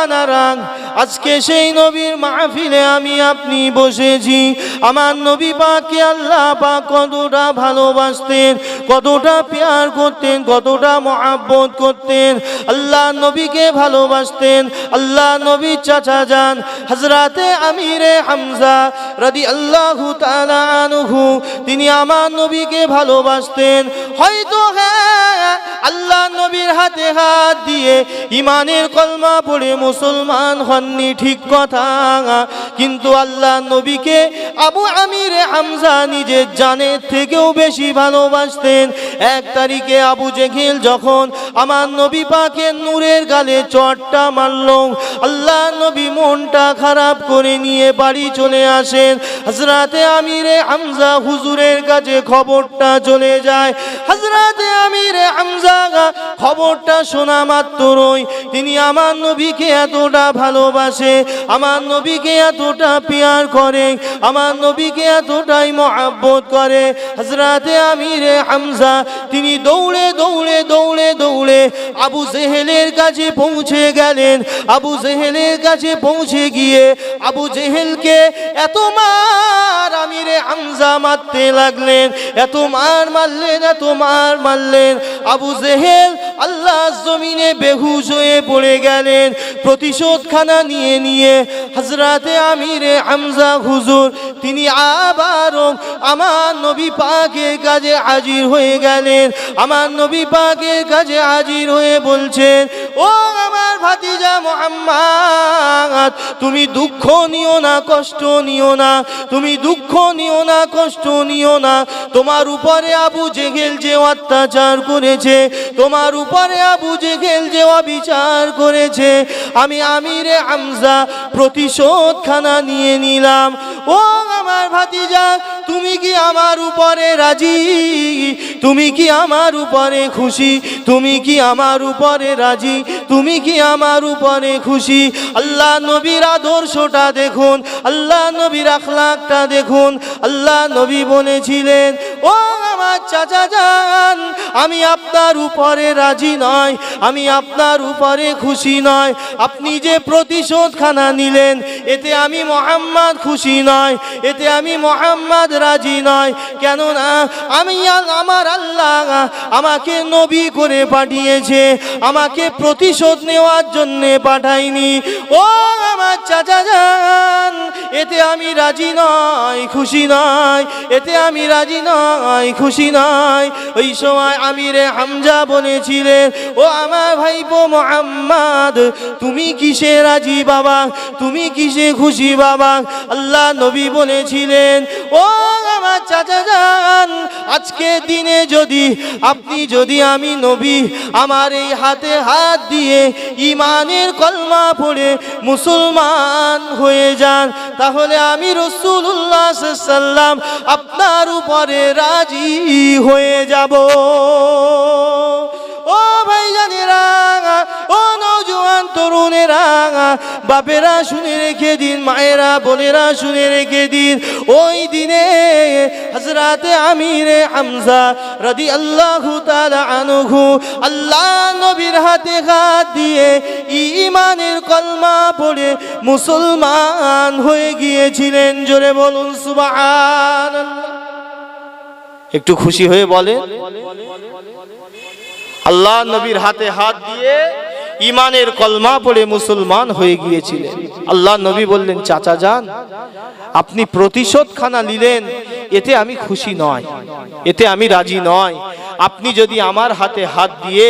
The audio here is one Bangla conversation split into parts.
মুসলমানেরা, আজকে সেই নবীর মাহফিলে আমি আপনি বসেছি। আমার নবী পাককে আল্লাহ পাক কতটা ভালোবাসতেন, কতটা প্যার করতেন, কতটা মহব্বত করতেন। আল্লাহ নবীকে ভালোবাসতেন। আল্লাহ নবীর চাচা যান হযরতে আমিরে হামজা রাদিয়াল্লাহু তাআলা আনহু, তিনি আমার নবীকে ভালোবাসতেন। হয়তো হ্যাঁ, আল্লাহ নবীর হাতে হাত দিয়ে ইমানের কলমা পড়ে মুসলমান হননি, ঠিক কথা, কিন্তু আল্লাহ নবীকে আবু আমিরে হামজা নিজের জানের থেকেও বেশি ভালোবাসতেন। এক তারিখে আবু জেহেল যখন আমার নবী পাকের নূরের গালে চটটা মারল, আল্লাহ নবী মনটা খারাপ করে নিয়ে বাড়ি চলে আসেন। হযরতে আমিরে হামজা হুজুরের কাছে খবরটা চলে যায়। হযরতে আমিরে হামজা খবরটা শোনা মাত্রই তিনি আমার নবীকে এতটা ভালোবাসে, আমার নবীকে এতটা প্যার করে, আমার নবীকে এতটাই মহব্বত করে। হযরতে আমিরে হামজা তিনি দৌড়ে দৌড়ে দৌড়ে দৌড়ে আবু জেহেলের কাছে পৌঁছে গেলেন। আবু জেহেলের কাছে পৌঁছে গিয়ে আবু জেহেলকে এত মার আমিরে হামজা মারতে লাগলেন, এত মার মারলেন, এত মার মারলেন। আবু জেহেল আল্লাহর জমিনে বেহুশ হয়ে পড়ে গেলেন। প্রতিশোধখানা নিয়ে নিয়ে হযরতে আমিরে হামজা হুজুর তিনি আবারও আমার নবী পাকের কাছে হাজির হয়ে গেলেন। আমার নবী পাকের কাছে হাজির হয়ে বলছেন, ও আমার ভাতিজা মুহাম্মদ, তুমি দুঃখ নিও না, কষ্ট নিও না, তুমি দুঃখ নিও না, কষ্ট নিও না। তোমার উপরে আবু জেহেল যে অত্যাচার করেছে, তোমার উপরে আবু জেহেল যে অবিচার করেছে, আমি আমিরে হামজা প্রতিশোধখানা নিয়ে নিলাম। ও আমার ভাতিজা, তুমি কি আমার উপরে রাজি? তুমি কি আমার উপরে খুশি? তুমি কি আমার উপরে রাজি? তুমি কি আমার উপরে খুশি? আল্লাহ নবীর আদর্শটা দেখুন, আল্লাহ নবীর আখলাকটা দেখুন। আল্লাহ নবী বলেছিলেন, ও আমার চাচা যান, আমি আপনার উপরে রাজি নয়, আমি আপনার উপরে খুশি নয়। আপনি যে প্রতিশোধখানা নিলেন, এতে আমি মুহাম্মদ খুশি নয়, এতে আমি মুহাম্মদ রাজি নয়। কেননা আমি আমার আল্লাহ আমাকে নবী করে পাঠিয়েছে, আমাকে প্রতিশোধ নেওয়ার জন্য পাঠায়নি। ও আমার চাচা যান, এতে আমি রাজি নয়, খুশি নয়, এতে আমি রাজি নয়, খুশি নয়। ওই সময় আমিরে হামজা বলেছিলেন, ও আমার ভাইপো মুহাম্মদ, তুমি কিসে রাজি বাবা, তুমি কিসে খুশি বাবা? আল্লাহ নবী বলেছিলেন, ও আমার চাচা যান, আজকে দিনে যদি আপনি, যদি আমি নবী আমার এই হাতে হাত দিয়ে ইমানের কলমা পড়ে মুসলমান হয়ে যান, তাহলে আমি রাসূলুল্লাহ সাল্লাল্লাহু আলাইহি ওয়াসাল্লাম আপনার উপরে রাজি হয়ে যাব। ও ভাইজানেরা, ও নওজোয়ান তরুণেরা, বাপেরা শুনে রেখে দিন, মায়েরা বোনেরা শুনে রেখে দিন, ওই দিনে হযরতে আমিরে হামজা রাদিয়াল্লাহু তাআলা আনহু আল্লাহ নবীর হাতে হাত দিয়ে ঈমানের কলমা পড়ে মুসলমান হয়ে গিয়েছিলেন। জোরে বলুন সুবহানাল্লাহ। একটু খুশি হয়ে বলেন, আল্লাহ নবীর হাতে হাত দিয়ে ইমানের কলমা পড়ে মুসলমান হয়ে গিয়েছিলেন। আল্লাহ নবী বললেন, চাচা যান, আপনি প্রতিশোধখানা নিলেন, এতে আমি খুশি নয়, এতে আমি রাজি নয়। আপনি যদি আমার হাতে হাত দিয়ে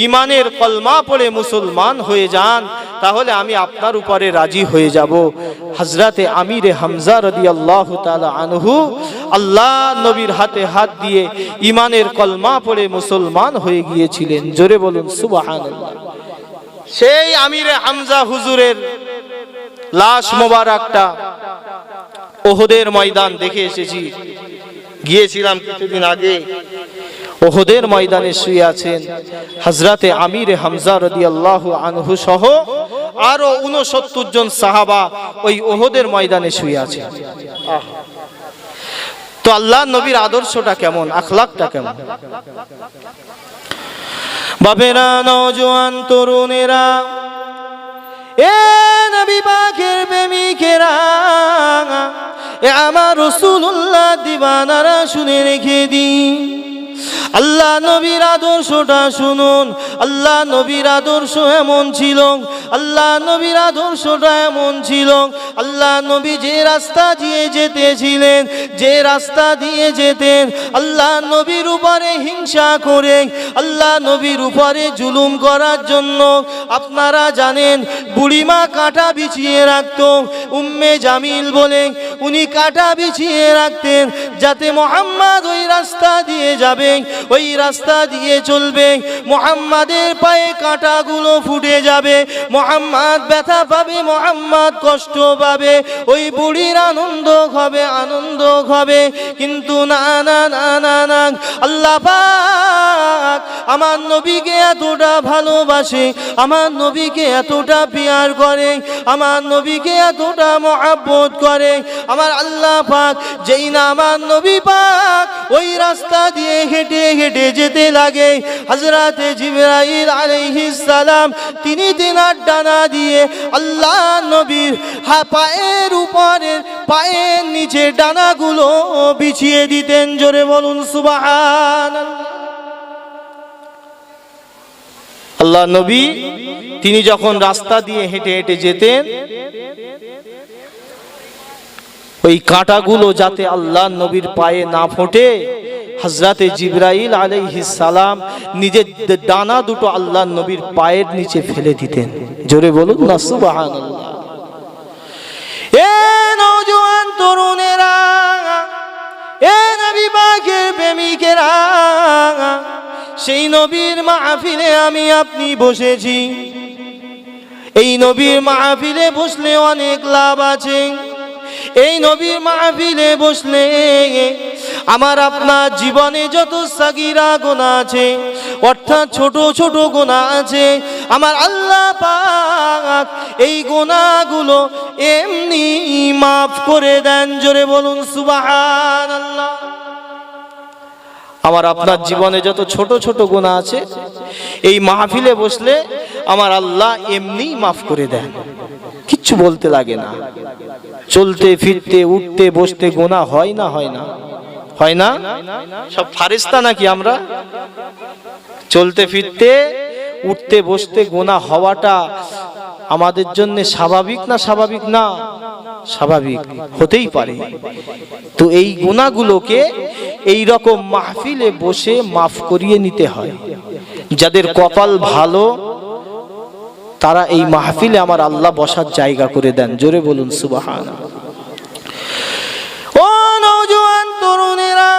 ইমানের কলমা পড়ে মুসলমান হয়ে যান, তাহলে আমি আপনার উপরে রাজি হয়ে যাব। হযরতে আমিরে হামজা রাদিয়াল্লাহু তাআলা আনহু আল্লাহ নবীর হাতে হাত দিয়ে ইমানের কলমা পড়ে মুসলমান হয়ে গিয়েছিলেন। জোরে বলুন সুবহানাল্লাহ। সেই আমিরে হামজা হুজুরের লাশ মোবারকটা ওহদের ময়দান দেখে এসেছি, গিয়েছিলাম কিছুদিন আগে। ওহদের ময়দানে শুয়ে আছেন হযরতে আমিরে হামজা রাদিয়াল্লাহু আনহু সহ আরো 69 জন সাহাবা ওই ওহদের ময়দানে শুয়ে আছেন। তো আল্লাহ নবীর আদর্শটা কেমন, আখলাকটা কেমন? বাপেরা, নওজোয়ান তরুণেরা, এ নবী পাকের প্রেমিকেরা, এ আমার রাসূলুল্লাহ দিওয়ানারা শুনে রেখে দিন, আল্লাহ নবীর আদর্শটা শুনুন। আল্লাহ নবীর আদর্শ এমন ছিল, আল্লাহ নবীর আদর্শটা এমন ছিল, আল্লাহ নবী যে রাস্তা দিয়ে যেতেছিলেন, যে রাস্তা দিয়ে যেতেন, আল্লাহ নবীর উপরে হিংসা করে, আল্লাহ নবীর উপরে জুলুম করার জন্য আপনারা জানেন বুড়িমা কাঁটা বিছিয়ে রাখত। উম্মে জামিল বলে উনি কাঁটা বিছিয়ে রাখতেন, যাতে মুহাম্মদ ওই রাস্তা দিয়ে যাবে, ওই রাস্তা দিয়ে চলবে, মুহাম্মাদের পায়ে কাঁটাগুলো ফুটে যাবে, মুহাম্মদ ব্যথা পাবে, মুহাম্মদ কষ্ট পাবে, ওই বুড়ির আনন্দ হবে, আনন্দ হবে। কিন্তু না না না না না, আল্লাহ পাক আমার নবীকে এতটা ভালোবাসে, আমার নবীকে এতটা পিয়ার করে, আমার নবীকে এতটা মহব্বত করে, আমার আল্লাহ পাক যেই না আমার নবী পাক ওই রাস্তা দিয়ে হেঁটে হেঁটে যেতে লাগে, হযরতে জিবরাইল আলাইহিস সালাম তিনি তিনার ডানা দিয়ে আল্লাহ নবীর পায়ের উপরে, পায়ের নিচে ডানাগুলো বিছিয়ে দিতেন। জোরে বলুন সুবহানাল্লাহ। আল্লাহ নবী তিনি যখন রাস্তা দিয়ে হেঁটে হেঁটে যেতেন, ওই কাঁটাগুলো যাতে আল্লাহ নবীর পায়ে না ফোটে, হযরতে জিবরাইল আলাইহিস সালাম নিজের ডানা দুটো আল্লাহ নবীর পায়ের নিচে ফেলে দিতেন। জোরে বলুন না সুবহানাল্লাহ। এ নওজোয়ান তরুণেরা, এ নবী পাকের প্রেমিকেরা, সেই নবীর মাহফিলে আমি আপনি বসেছি। এই নবীর মাহফিলে বসলে অনেক লাভ আছে। এই নবীর মাহফিলে বসলে আমার আপনার জীবনে যত সাগীরা গুনাহ আছে, অর্থাৎ ছোট ছোট গুনাহ আছে, আমার আল্লাহ পাক এই গুনাহগুলো এমনি মাফ করে দেন। জোরে বলুন সুবহানাল্লাহ। আমার আপনার জীবনে যত ছোট ছোট গুনাহ আছে, এই মাহফিলে বসলে আমার আল্লাহ এমনি মাফ করে দেন, কিচ্ছু বলতে লাগে না। চলতে ফিরতে উঠতে বসতে গুনাহ হয় না? হয় না? হয় না? সব ফারেস্তা নাকি আমরা? চলতে ফিরতে উঠতে বসতে গুনাহ হওয়াটা আমাদের জন্য স্বাভাবিক না? স্বাভাবিক না? স্বাভাবিক হতেই পারে। তো এই গুনাহগুলোকে এই রকম মাহফিলে বসে মাফ করিয়ে নিতে হয়। যাদের কপাল ভালো তারা এই মাহফিলে আমার আল্লাহ বসার জায়গা করে দেন। জোরে বলুন সুবহানাল্লাহ। ও নওজোয়ান তরুণেরা,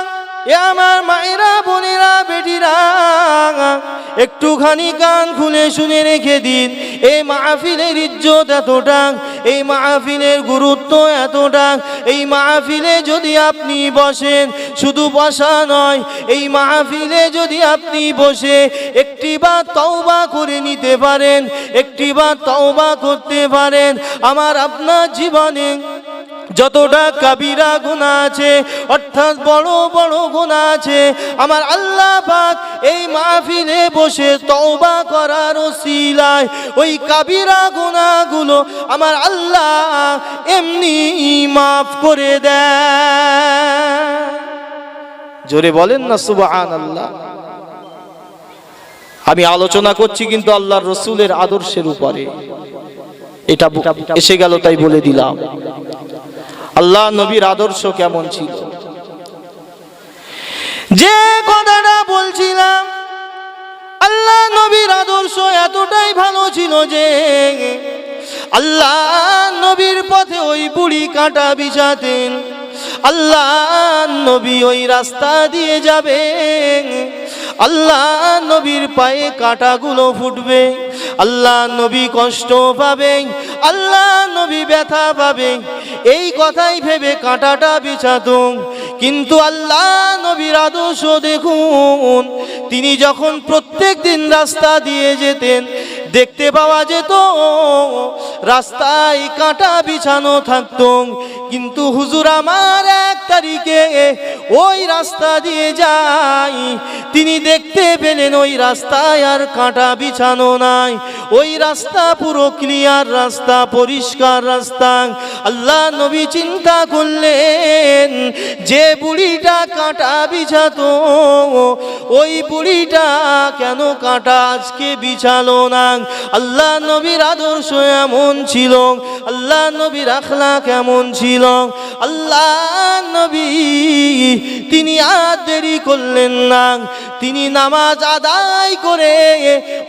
এ আমার মায়েরা, বোনেরা, বেটিরা, একটুখানি কান খুলে শুনে রেখে দিন। এই মাহফিলের ইজ্জত এতটা, এই মাহফিলের গুরুত্ব এতটা। এই মাহফিলে যদি আপনি বসেন, শুধু বসা নয়, এই মাহফিলে যদি আপনি বসে একটিবার তওবা করে নিতে পারেন, একটিবার তওবা করতে পারেন, আমার আপনার জীবনে যতটা কাবিরা গুনাহ আছে, অর্থাৎ বড় বড় গুনাহ আছে, আমার আল্লাহ পাক এই মাহফিলে বসে তওবা করার ওসিলায় ওই কাবিরা গুনাহগুলো আমার আল্লাহ এমনি মাফ করে দেয়। জোরে বলেন না সুবহানাল্লাহ। আমি আলোচনা করছি কিন্তু আল্লাহর রাসূলের আদর্শের উপরে, এটা এসে গেল তাই বলে দিলাম। আল্লাহ নবীর আদর্শ কেমন ছিল, যে কথাটা বলছিলাম, আল্লাহ নবীর আদর্শ এতটাই ভালো ছিল যে আল্লাহ নবীর পথে ওই বুড়ি কাঁটা বিছাতেন। আল্লাহ নবী ওই রাস্তা দিয়ে যাবেন, আল্লাহ নবীর পায়ে কাঁটাগুলো ফুটবে, আল্লাহ নবী কষ্ট পাবেন, আল্লাহ নবী ব্যথা পাবেন, এই কথাই ভেবে কাঁটাটা বিছাতুন। কিন্তু আল্লাহ নবীর আদর্শ দেখুন, তিনি যখন প্রত্যেক দিন রাস্তা দিয়ে যেতেন, দেখতে পাওয়া যেত রাস্তায় কাঁটা বিছানো থাকতো, কিন্তু হুজুর আমার 1 তারিখে ওই রাস্তা দিয়ে যায়, তিনি দেখতে পেলেন ওই রাস্তায় আর কাঁটা বিছানো নাই, ওই রাস্তা পুরো ক্লিয়ার রাস্তা, পরিষ্কার রাস্তা। আল্লাহ নবী চিন্তা করলেন, যে বুড়িটা কাঁটা বিছাতো ওই বুড়িটা কেন কাঁটা আজকে বিছালো না? আল্লাহ নবীর আদর্শ এমন ছিল, আল্লাহ নবীর আখলাক কেমন ছিল। আল্লাহ নবী তিনি আর দেরি করলেন না, তিনি নামাজ আদায় করে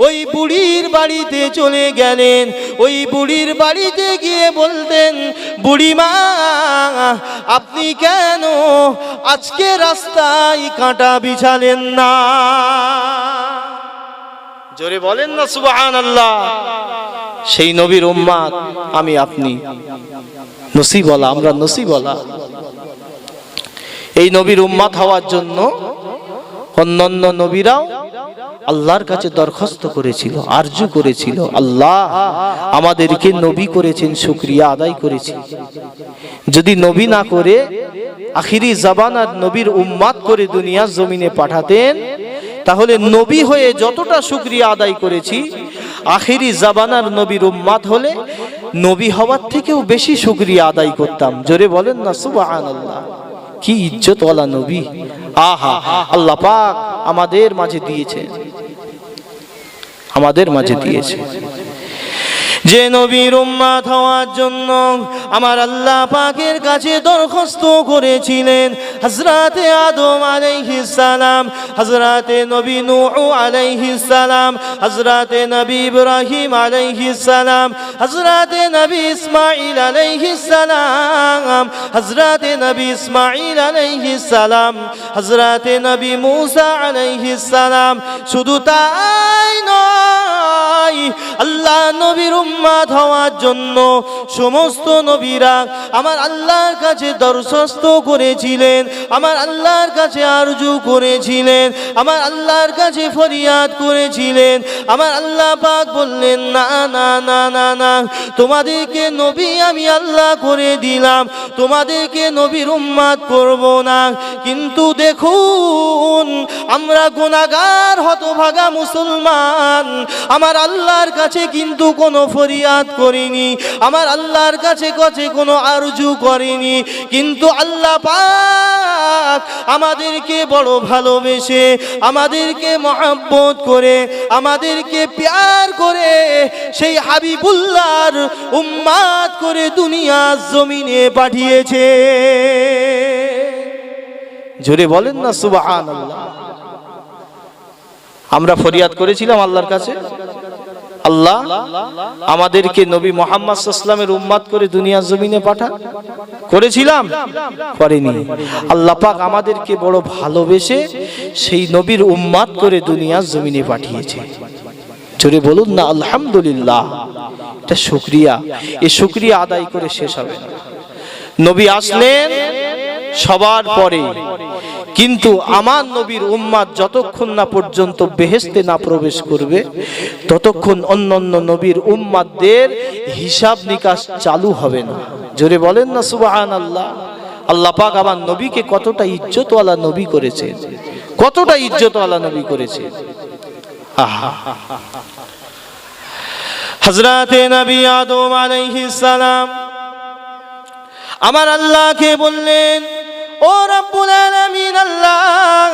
ওই বুড়ির বাড়িতে চলে গেলেন। ওই বুড়ির বাড়িতে গিয়ে বলতেন, বুড়িমা আপনি কেন আজকে রাস্তায় কাঁটা বিছালেন না? জোরে বলেন না সুবহানাল্লাহ। সেই নবীর উম্মত আমি আপনি, নসিবওয়ালা, আমরা নসিবওয়ালা। এই নবীর উম্মত হওয়ার জন্য অন্যান্য নবীরাও আল্লাহর কাছে দরখাস্ত করেছিল, আরজু করেছিল, আল্লাহ আমাদেরকে নবী করেছেন, শুকরিয়া আদায় করেছি। যদি নবী না করে আখিরি জামানার নবীর উম্মত করে দুনিয়ার জমিনে পাঠাতেন, তাহলে নবী হয়ে যতটা শুকরিয়া আদায় করেছি, আখিরি জামানার নবীর উম্মত হলে নবী হওয়ার থেকেও বেশি শুকরিয়া আদায় করতাম। জোরে বলেন না সুবহানাল্লাহ। কি ইজ্জতওয়ালা নবী, আহা! আল্লাহ পাক আমাদের মাঝে দিয়েছে, আমাদের মাঝে দিয়েছে। যে নবীর উম্মত হওয়ার জন্য আমার আল্লাহ পাকের কাছে দরখাস্ত করেছিলেন হযরতে আদম আলাইহিস সালাম, হযরতে নবী নূহ আলাইহিস সালাম, হযরতে নবী ইব্রাহিম আলাইহিস সালাম, হযরতে নবী ইসমাঈল আলাইহিস সালাম, হযরতে নবী ইসমাঈল আলাইহিস সালাম, হযরতে নবী মূসা আলাইহিস সালাম। শুধু তাই নয়, আল্লাহ নবীর উম্মত হওয়ার জন্য সমস্ত নবীরা আমার আল্লাহর কাছে দরখাস্ত করেছিলেন, আমার আল্লাহর কাছে আরজু করেছিলেন, আমার আল্লাহর কাছে ফরিয়াদ করেছিলেন। আমার আল্লাহ পাক বললেন, না না না না না, তোমাদেরকে নবী আমি আল্লাহ করে দিলাম, তোমাদেরকে নবীর উম্মত করব না। কিন্তু দেখুন, আমরা গুনাহগার হতভাগা মুসলমান, আমার আল্লাহর কাছে কিন্তু কোনো ফরিয়াদ করিনি, আমার আল্লাহর কাছে কোনো আরজু করিনি, কিন্তু আল্লাহ পাক আমাদেরকে বড় ভালোবেসে, আমাদেরকে মহব্বত করে, আমাদেরকে প্যার করে সেই হাবিবুল্লাহর উম্মত করে দুনিয়ার জমিনে পাঠিয়েছে। জোরে বলেন না সুবহানাল্লাহ। আমরা ফরিয়াদ করেছিলাম আল্লাহর কাছে, আল্লাহ আমাদেরকে নবী মুহাম্মদ সাল্লাল্লাহু আলাইহি ওয়াসাল্লামের উম্মত করে দুনিয়ার জমিনে পাঠা, করেছিলাম? করিনি। আল্লাহ পাক আমাদেরকে বড় ভালোবেসে সেই নবীর উম্মত করে দুনিয়ার জমিনে পাঠিয়েছে। জোরে বলুন না আলহামদুলিল্লাহ। এটা শুকরিয়া, এই শুকরিয়া আদায় করে শেষ হবে না। নবী আসলেন সবার পরে, কিন্তু আমার নবীর উম্মত যতক্ষণ না পর্যন্ত বেহেশতে না প্রবেশ করবে, ততক্ষণ অন্যান্য নবীর উম্মতদের হিসাব নিকাশ চালু হবে না। জোরে বলেন না সুবহানাল্লাহ। আল্লাহ পাক আমার নবীকে কতটা ইজ্জতওয়ালা নবী করেছে, কতটা ইজ্জতওয়ালা নবী করেছে। আহা! হযরতে নবী আদম আলাইহিস সালাম আমার আল্লাহকে বললেন, ও রব্বুল আলামিন আল্লাহ,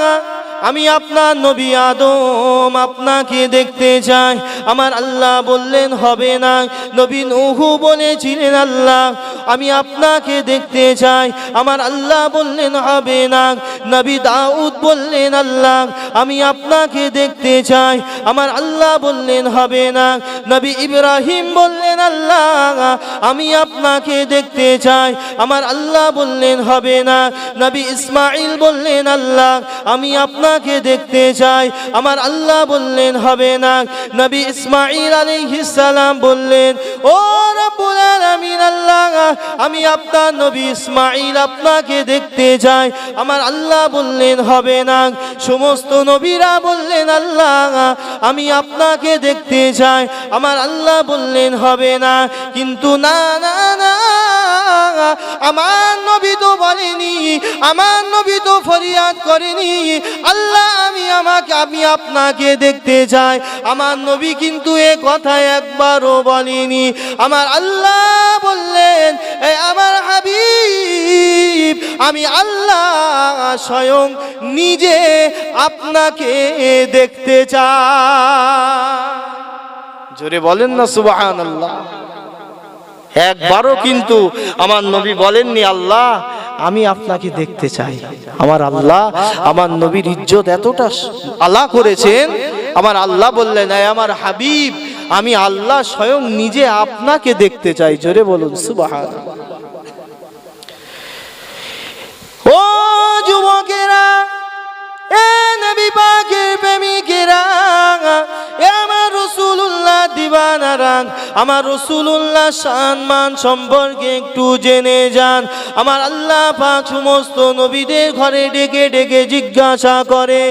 আমি আপনার নবী আদম আপনাকে দেখতে চাই। আমার আল্লাহ বললেন হবে না। নবী নূহ বলেছিলেন, আল্লাহ আমি আপনাকে দেখতে চাই। আমার আল্লাহ বললেন হবে না। নবী দাউদ বললেন, আল্লাহ আমি আপনাকে দেখতে চাই। আমার আল্লাহ বললেন হবে না। নবী ইব্রাহিম বললেন, আল্লাহ আমি আপনাকে দেখতে চাই। আমার আল্লাহ বললেন হবে না। নবী ইসমাঈল বললেন, আল্লাহ আমি আপনাকে দেখতে চাই। আমার আল্লাহ বললেন হবে না। নবী ইসমাঈল আলাইহিস সালাম বললেন, ও রব্বুল আলামিন আল্লাহ, আমি আপনার নবী ইসমাঈল আপনাকে দেখতে চাই। আমার আল্লাহ বললেন হবে না। সমস্ত নবীরা বললেন, আল্লাহ আমি আপনাকে দেখতে চাই। আমার আল্লাহ বললেন হবে হবে না। কিন্তু না না না, আমার নবী তো বলেনি, আমার নবী তো ফরিয়াদ করেনি, আল্লাহ আমি আপনাকে দেখতে চাই। আমার নবী কিন্তু এ কথা একবারও বলেনি। আমার আল্লাহ বললেন, আমার হাবিব, আমি আল্লাহ স্বয়ং নিজে আপনাকে দেখতে চাই। জোরে বলেন না সুবহানাল্লাহ। একবারও কিন্তু আমার নবী বলেননি আল্লাহ আমি আপনাকে দেখতে চাই। আমার আল্লাহ আমার নবীর ইজ্জত এতটা আলা করেছেন, আমার আল্লাহ বললেন, আমার হাবিব, আমি আল্লাহ স্বয়ং নিজে আপনাকে দেখতে চাই। জোরে বলুন সুবহানাল্লাহ। ও যুবকেরা, এ নবী পাকের প্রেমিকেরা, এ আমার রাসূলুল্লাহ দিওয়ানারা, আমার রাসূলুল্লাহ সম্মান সম্পর্কে একটু জেনে যান। আমার আল্লাহ পাক সমস্ত নবীদের ঘরে ডেকে ডেকে জিজ্ঞাসা করে,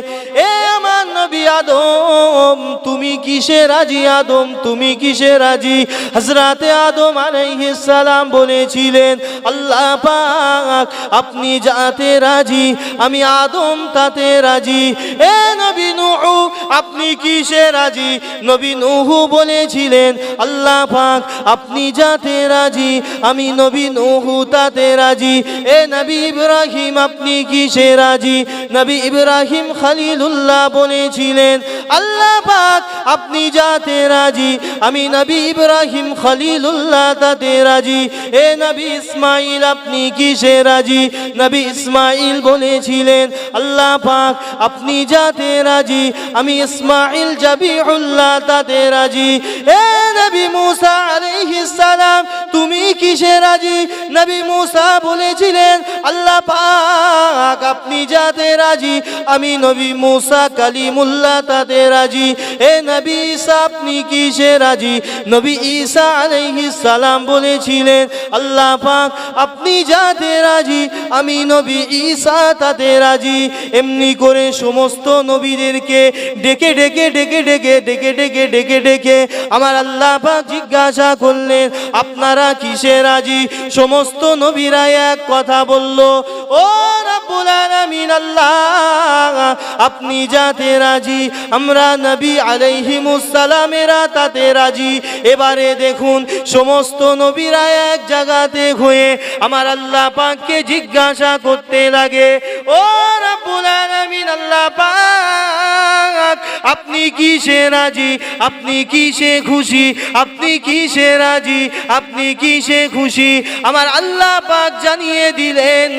এ আমার নবী আদম, তুমি কিসে রাজি? আদম, তুমি কিসে রাজি? হযরতে আদম আলাইহিস সালাম বলেছিলেন, আল্লাহ পাক আপনি যাতে রাজি, আমি আদম তাতে রাজি। এ নবী নূহ, আপনি কিসে রাজি? নবী নূহ বলেছিলেন, আল্লাহ পাক আপনি যাতে রাজি, আমি নবী নূহ তাতে রাজি। এ নবী ইব্রাহিম, আপনি কিসে রাজি? নবী ইব্রাহিম খলিলুল্লাহ বলেছিলেন, আল্লাহ পাক আপনি যাতে রাজি, আমি নবী ইব্রাহিম খলিলুল্লাহ তাতে রাজি। এ নবী ইসমাইল, আপনি কিসে রাজি? নবী ইসমাইল বলেছিলেন, আল্লাহ পাক আপনি যাতে রাজি, আমি ইসমাইল জাবিহুল্লাহ তাতে রাজি। এ নবী মুসা আলাইহিস সালাম, তুমি কিসে রাজি? নবী মুসা বলেছিলেন, আল্লাহ পাক আপনি যাতে রাজি, আমি নবী মুসা কালিমুল্লাহ তাতে রাজি। এ নবী ঈসা, আপনি কিসে রাজি? নবী ঈসা আলাইহিস সালাম বলেছিলেন, আল্লাহ পাক আপনি যাতে রাজি, আমি নবী ঈসা তাতে রাজি। এমনি করে সমস্ত নবীদেরকে ডেকে ডেকে ডেকে ডেকে ডেকে ডেকে ডেকে ডেকে আমার আল্লাহ পাক জিজ্ঞাসা করলেন, আপনারা কিসে রাজি? সমস্ত নবীরা এক কথা বলল, ও রব্বুল আলামিন, আল্লাহ আপনি যাতে রাজি, আমরা নবী আলাইহিমুস সালামেরা তাতে রাজি। এবারে দেখুন সমস্ত নবীরা এক জায়গাতে হয়ে আমার আল্লাহ পাককে জিজ্ঞাসা করতে লাগে, ও রব্বুল আলামিন, আল্লাহ পাক আপনি কিসে রাজি? আপনি কিসে খুশি? আপনি কিসে রাজি? আপনি কিসে খুশি? আমার আল্লাহ পাক জানিয়ে দিলেন,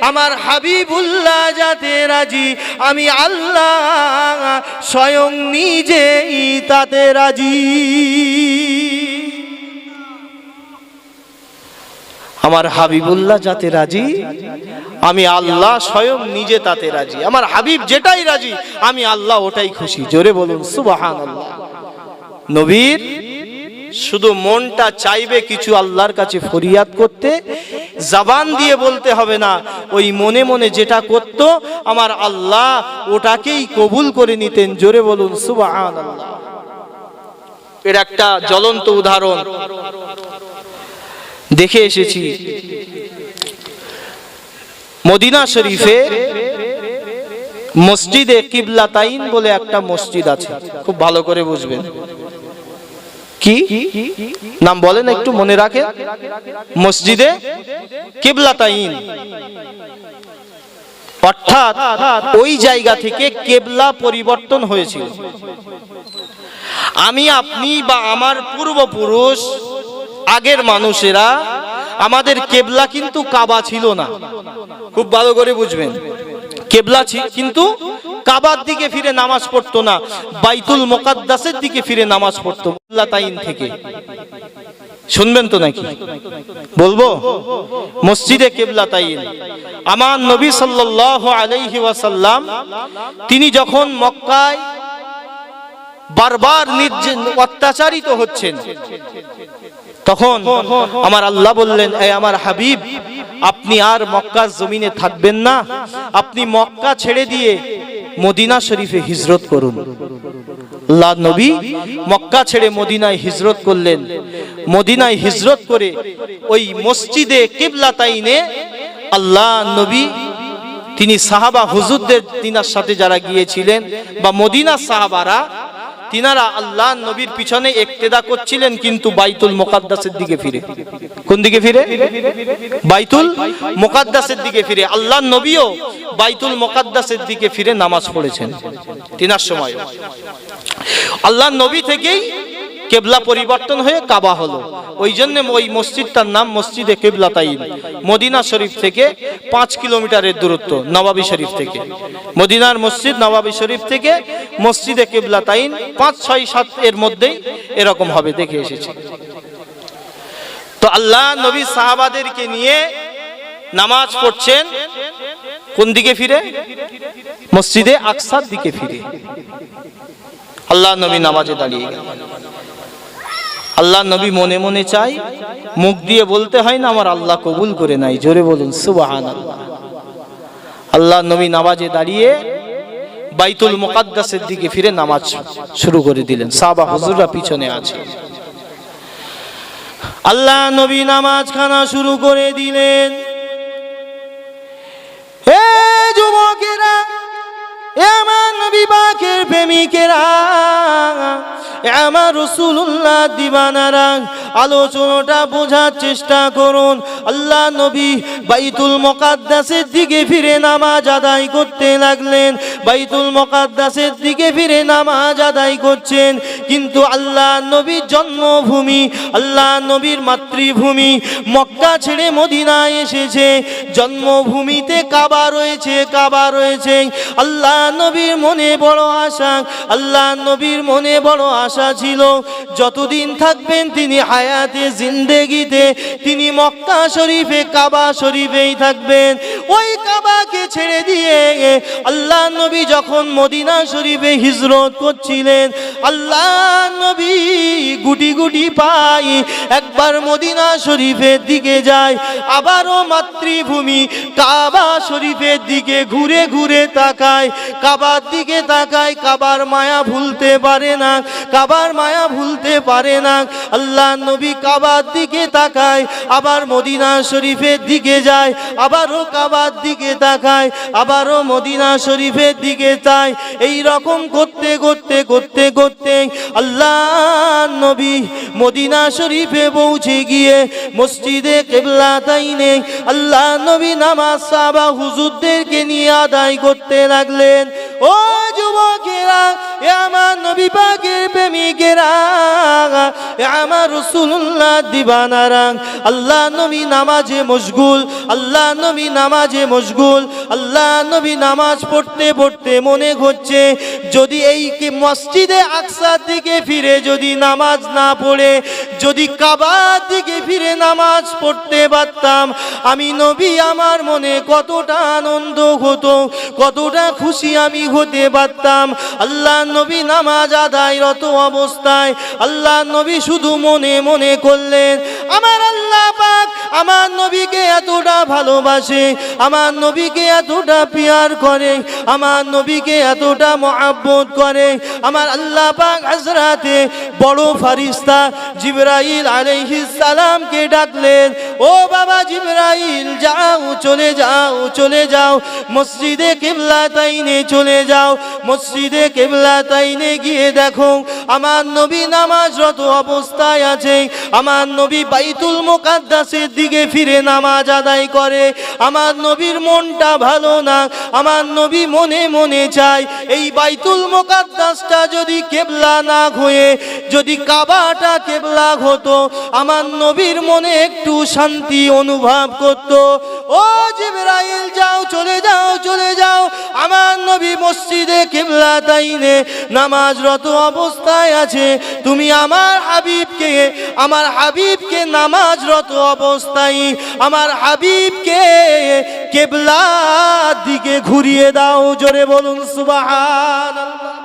আমার হাবিবুল্লাহ যাতে রাজি, আমি আল্লাহ স্বয়ং নিজেই তাতে রাজি। আমার হাবিবুল্লাহ যাতে রাজি, আমি আল্লাহ স্বয়ং নিজে তাতে রাজি। আমার হাবিব যেটাই রাজি, আমি আল্লাহ ওটাই খুশি। জোরে বলুন সুবহানাল্লাহ। নবীর শুধু মনটা চাইবে কিছু আল্লাহর কাছে ফরিয়াদ করতে, জবান দিয়ে বলতে হবে না, ওই মনে মনে যেটা করত আমার আল্লাহ ওটাকেই কবুল করে নিতেন। জোরে বলুন সুবহানাল্লাহ। এর একটা জ্বলন্ত উদাহরণ দেখে এসেছি। মদিনা শরীফে মসজিদে কিবলাতাইন বলে একটা মসজিদ আছে, খুব ভালো করে বুঝবেন। কি নাম বলেন একটু মনে রাখেন? মসজিদে কিবলাতাইন, অর্থাৎ ওই জায়গা থেকে কেবলা পরিবর্তন হয়েছিল। আমি আপনি বা আমার পূর্বপুরুষ আগের মানুষেরা, আমাদের কেবলা কিন্তু কাবা ছিল না। খুব ভালো করে বুঝবেন, কেবলা কিন্তু কাবার দিকে ফিরে নামাজ পড়তো না, বাইতুল মুকাদ্দাসের দিকে ফিরে নামাজ পড়তো কিবলাতাইন থেকে। শুনবেন তো নাকি? বলবো মসজিদে কিবলাতাইন। আমার নবী সাল্লাল্লাহু আলাইহি ওয়াসাল্লাম তিনি যখন মক্কায় বারবার অত্যাচারিত হচ্ছেন, তখন আমার আল্লাহ বললেন, এই আমার হাবিব, আপনি আর মক্কার জমিনে থাকবেন না, আপনি মক্কা ছেড়ে দিয়ে মদিনা শরীফে হিজরত করুন। আল্লাহ নবী মক্কা ছেড়ে মদিনায় হিজরত করলেন। মদিনায় হিজরত করে ওই মসজিদে কিবলাতাইনে আল্লাহ নবী তিনি সাহাবা হুজুরদের তিনার সাথে যারা গিয়েছিলেন বা মদিনার সাহাবারা তিনারা আল্লাহ নবীর পিছনে ইক্তেদা করছিলেন, কিন্তু বাইতুল মুকাদ্দাসের দিকে ফিরে। কোন দিকে ফিরে? বাইতুল মুকাদ্দাসের দিকে ফিরে। আল্লাহ নবীও বাইতুল মুকাদ্দাসের দিকে ফিরে নামাজ পড়েছেন তিনার সময়। আল্লাহ নবী থেকেই কিবলা পরিবর্তন হয়ে কাবা হলো। ওই জন্য ওই মসজিদটার নাম মসজিদে কিবলাতাইন। মদিনা শরীফ থেকে 5 কিলোমিটারের দূরত্ব, নবাবী শরীফ থেকে। মদিনার মসজিদ নবাবী শরীফ থেকে মসজিদে কিবলাতাইন 5, 6, 7 এর মধ্যেই এরকম হবে, দেখে এসেছি। তো আল্লাহ নবী সাহাবাদেরকে নিয়ে নামাজ পড়ছেন কোন দিকে ফিরে? মসজিদে আকসার দিকে ফিরে। আল্লাহ নবী নামাজে দাঁড়িয়ে গেলেন। আল্লাহ নবী মনে মনে চাই, মুখ দিয়ে বলতে হয় না আমার আল্লাহ কবুল করে নাই। জোরে বলুন সুবহানাল্লাহ। আল্লাহ নবী নামাজে দাঁড়িয়ে বাইতুল মুকাদ্দাসের দিকে ফিরে নামাজ শুরু করে দিলেন। সাহাবা হুজুররা পিছনে আছে। আল্লাহ নবী নামাজ খানা শুরু করে দিলেন। হে যুবকেরা, এ আমার নবী পাকের প্রেমিকেরা, আমার রাসূলুল্লাহ দিবানারা, আলোচনাটা বোঝার চেষ্টা করুন। আল্লাহ নবী বাইতুল মুকাদ্দাসের দিকে ফিরে নামাজ আদায় করতে লাগলেন। বাইতুল মুকাদ্দাসের দিকে ফিরে নামাজ আদায় করছেন, কিন্তু আল্লাহ নবীর জন্মভূমি, আল্লাহ নবীর মাতৃভূমি মক্কা ছেড়ে মদিনায় এসেছে। জন্মভূমিতে কাবা রয়েছে, কাবা রয়েছে। আল্লাহ নবীর মনে বড় আশা, আল্লাহ নবীর মনে বড় আশা ছিল যতদিন থাকবেন তিনি হায়াতে জিন্দেগিতে তিনি মক্কা শরীফে কাবা শরীফেই থাকবেন। ওই কাবাকে ছেড়ে দিয়ে আল্লাহ নবী যখন মদিনা শরীফে হিজরত করছিলেন, আল্লাহ নবী গুটি গুটি পায় একবার মদিনা শরীফের দিকে যায়, আবারও মাতৃভূমি কাবা শরীফের দিকে ঘুরে ঘুরে তাকায়, কাবার দিকে তাকায়। কাবার মায়া ভুলতে পারে না, কাবার মায়া ভুলতে পারে না। আল্লাহ নবী কাবার দিকে তাকায়, আবার মদিনা শরীফের দিকে যায়, আবারও কাবার দিকে তাকায়, আবারও মদিনা শরীফের দিকে যায়। এই রকম করতে করতে করতে করতে আল্লাহ নবী মদিনা শরীফে পৌঁছে গিয়ে মসজিদে কিবলাতাইনে আল্লাহ নবী নামাজ সাহাবা হুজুরদেরকে নিয়ে আদায় করতে লাগলেন। ও যুবকেরা, এ আমার নবী পাকের প্রেমিকেরা, এ আমার রাসূলুল্লাহ দিবানারা, আল্লাহ নবী নামাজে মশগুল, আল্লাহ নবী নামাজে মশগুল। আল্লাহ নবী নামাজ পড়তে পড়তে মনে হচ্ছে যদি এই মসজিদে আকসার দিকে ফিরে যদি নামাজ না পড়ে, যদি কাবার দিকে ফিরে নামাজ পড়তে পারতাম, আমি নবী আমার মনে কতটা আনন্দ হতো, কতটা খুশি আমি হতে পারতাম। আল্লাহ নবী নামাজ আদায়রত অবস্থায় আল্লাহ নবী শুধু মনে মনে করলেন, আমার আল্লাহ পাক আমার নবীকে এতটা ভালোবাসে, আমার নবীকে এতটা পিয়ার করে, আমার নবীকে এতটা মহব্বত করে। আমার আল্লাহ পাক হযরতে বড় ফেরেশতা জিবরাইল আলাইহিস সালামকে ডাকলেন, ও বাবা জিবরাইল, যাও, চলে যাও, চলে যাও, মসজিদে কিবলাতাইনে চলে যাও। মসজিদে কিবলাতাইনে গিয়ে দেখো আমার নবী নামাজরত অবস্থায় আছে, আমার নবী বাইতুল মুকাদ্দাসের দিকে ফিরে নামাজ আদায় করে। আমার নবীর মনটা ভালো না, আমার নবী মনে মনে চায় এই বাইতুল মুকাদ্দাসটা যদি কিবলা না হয়ে যদি কাবাটা কিবলা হতো, আমার নবীর মনে একটু শান্তি অনুভব করত। ও জিবরাইল, যাও, চলে যাও, চলে যাও, আমার নবী মসজিদে কিবলাতাইনে নামাজরত অবস্থায় আছে, তুমি আমার হাবিবকে নামাজরত অবস্থায় আমার হাবিবকে কিবলার দিকে ঘুরিয়ে দাও। জোরে বলুন সুবহানাল্লাহ।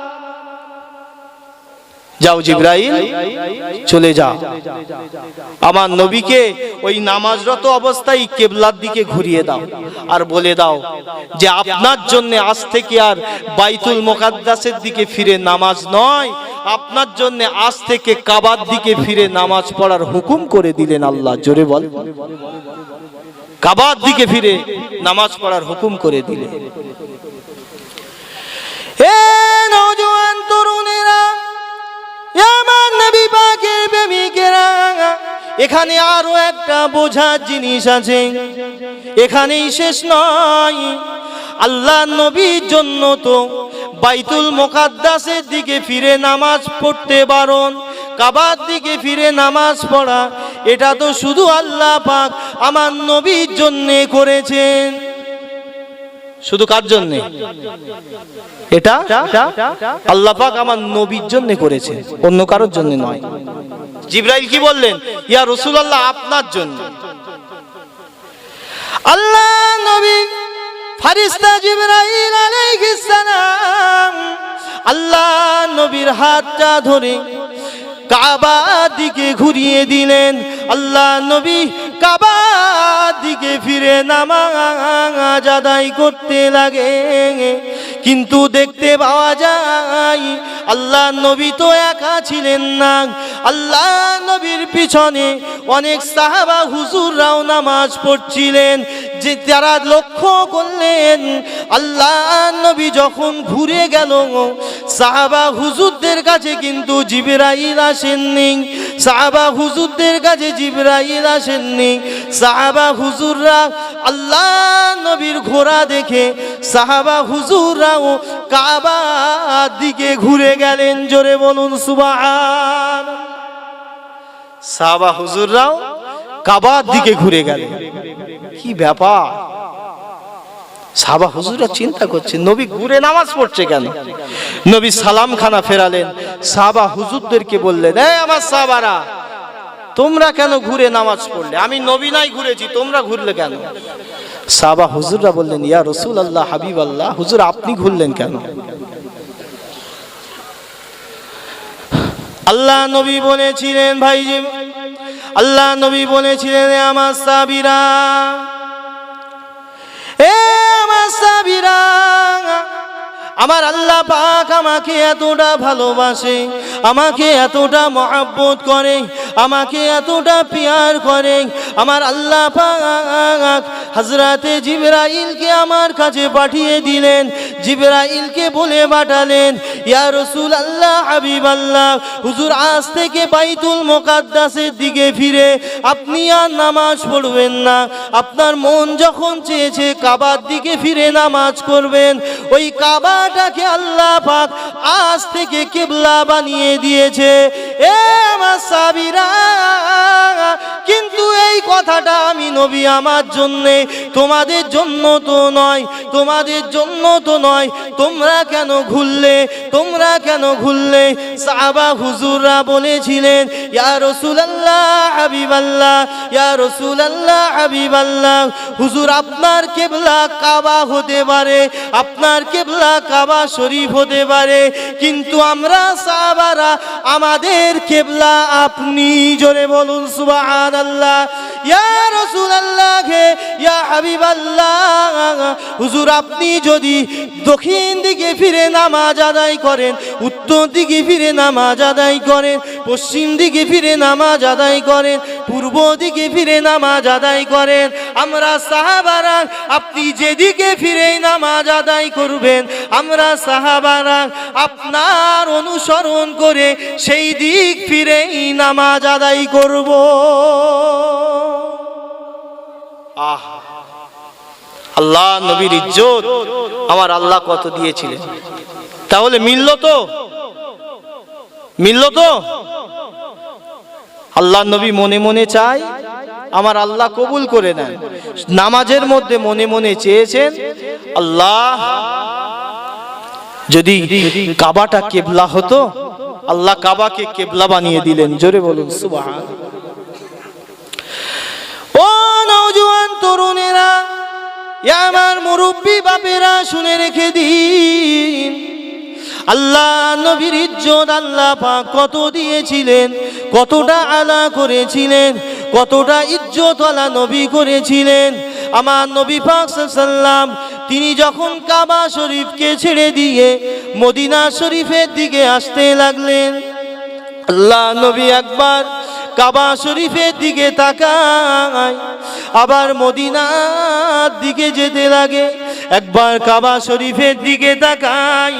যাও জিবরাইল চলে যাও, আমার নবীকে ওই নামাজরত অবস্থায় কিবলার দিকে ঘুরিয়ে দাও আর বলে দাও যে আপনার জন্য আজ থেকে আর বাইতুল মুকাদ্দাসের দিকে ফিরে নামাজ নয়, আপনার জন্য আজ থেকে কাবার দিকে ফিরে নামাজ পড়ার হুকুম করে দিলেন আল্লাহ। জোরে বল, কাবার দিকে ফিরে নামাজ পড়ার হুকুম করে দিলেন। এ নওজোয়ান তরুণেরা, আমার নবী পাকের প্রেমিকেরা, এখানে আরো একটা বোঝার জিনিস আছে, এখানেই শেষ নয়। আল্লাহ নবীর জন্য তো বাইতুল মুকাদ্দাসের দিকে ফিরে নামাজ পড়তে বারণ, কাবার দিকে ফিরে নামাজ পড়া এটা তো শুধু আল্লাহ পাক আমার নবীর জন্য করেছেন। শুধু কার জন্য? এটা আল্লাহ পাক আমার নবীর জন্য করেছে, অন্য কারোর জন্য নয়। জিবরাইল কি বললেন? ইয়া রাসূলুল্লাহ, আপনার জন্য। আল্লাহ নবী ফেরেশতা জিবরাইল আলাইহিস সালাম আল্লাহ নবীর হাতটা ধরে কাবার দিকে ঘুরিয়ে দিলেন। আল্লাহ নবী কাবার দিকে ফিরে নামাজ আদায় করতে লাগে, কিন্তু দেখতে পাওয়া যায় আল্লাহ নবী তো একা ছিলেন না, আল্লাহ নবীর পিছনে অনেক সাহাবা হুজুররাও নামাজ পড়ছিলেন। যে তারা লক্ষ্য করলেন আল্লাহ নবী যখন ঘুরে গেল, সাহাবা হুজুরদের কাছে কিন্তু জিবরাইল আসেননি, সাহাবা হুজুরদের কাছে জিবরাইল আসেননি। সাহাবা হুজুররা আল্লাহ নবীর ঘোড়া দেখে সাহাবা হুজুররাও কাবার দিকে ঘুরে গেলেন। জোরে বলুন সুবহান। সাহাবা হুজুররাও কাবার দিকে ঘুরে গেলেন। কি ব্যাপার? সাহাবা হুজুররা চিন্তা করছে নবী ঘুরে নামাজ পড়ছে কেন? নবী সালাম খানা ফেরালেন, সাহাবা হুজুরদেরকে বললেন, এই আমার সাহাবারা, তোমরা কেন ঘুরে নামাজ পড়লে? আমি নবী নাই ঘুরেছি, তোমরা ঘুরলে কেন? সাহাবা হুজুররা বললেন, ইয়া রাসূলুল্লাহ, হাবিবাল্লাহ, হুজুর আপনি ঘুরলেন কেন? আল্লাহ নবী বলেছিলেন, ভাইজি, আল্লাহ নবী বলেছিলেন, আমার সাহাবীরা, এ আমার সাহাবীরা, আমার আল্লাহ পাক আমাকে এতটা ভালোবাসে, আমাকে এতটা মহব্বত করে, আমাকে এতটা পিয়ার করে, আমার আল্লাহ পাক হযরতে জিবরাইলকে আমার কাছে পাঠিয়ে দিলেন। জিবরাইলকে বলে পাঠালেন, ইয়া রাসূলুল্লাহ, হাবিবাল্লাহ, হুজুর আজ থেকে বাইতুল মুকাদ্দাসের দিকে ফিরে আপনি আর নামাজ পড়বেন না। আপনার মন যখন চেয়েছে কাবার দিকে ফিরে নামাজ করবেন, ওই কাবাটাকে আল্লাহ পাক আজ থেকে কিবলা বানিয়ে দিয়েছে। এ আমার সাহাবীরা, কিন্তু এই কথাটা আমি নবী আমার জন্য, তোমাদের জন্য তো নয়, তোমাদের জন্য তো নয়। তোমরা কেন ঘুরলে? তোমরা কেন ঘুরলে? সাহাবা হুজুররা বলেছিলেন, ইয়া রাসূলুল্লাহ, হাবিবাল্লাহ, ইয়া রাসূলুল্লাহ, হাবিবাল্লাহ, হুজুর আপনার কিবলা কাবা হতে পারে, আপনার কিবলা কাবা শরীফ হতে পারে, কিন্তু আমরা সাহাবারা আমাদের কিবলা আপনি। জোরে বলুন সুবহানাল্লাহ। ইয়া রাসূলুল্লাহ, ইয়া হাবিবাল্লাহ, হুজুর আপনি যদি দক্ষিণ দিকে ফিরে নামাজ আদায় করেন, উত্তর দিকে ফিরে নামাজ আদায় করেন, পশ্চিম দিকে ফিরে নামাজ আদায় করেন, পূর্ব দিকে ফিরে নামাজ আদায় করেন, আমরা সাহাবারা আপনি যেদিকে ফিরে নামাজ আদায় করবেন, আমরা সাহাবারা আপনার অনুসরণ করে সেই দিক ফিরেই নামাজ আদায় করব। আহা, আল্লাহ নবীর ইজ্জত আমার আল্লাহ কত দিয়েছিলেন। তাহলে মিলল তো? মিলল তো? আল্লাহ নবী মনে মনে চায়, আমার আল্লাহ কবুল করে নেন। নামাজের মধ্যে মনে মনে চেয়েছেন, আল্লাহ যদি কাবাটা কিবলা হতো, আল্লাহ কাবাকে কিবলা বানিয়ে দিলেন। জোরে বলুন সুবহান। ও নওজোয়ান তরুণেরা, আমার মুরব্বী বাপেরা শুনে রেখে দিন, আল্লাহ নবীর ইজ্জত আল্লাহ পাক কত দিয়েছিলেন, কতটা আলা করেছিলেন, কতটা ইজ্জতওয়ালা নবী করেছিলেন। আমার নবী পাক সাল্লাম তিনি যখন কাবা শরীফকে ছেড়ে দিয়ে মদিনা শরীফের দিকে আসতে লাগলেন, আল্লাহ নবী একবার কাবা শরীফের দিকে তাকায়, আবার মদিনার দিকে যেতে লাগে। একবার কাবা শরীফের দিকে তাকায়,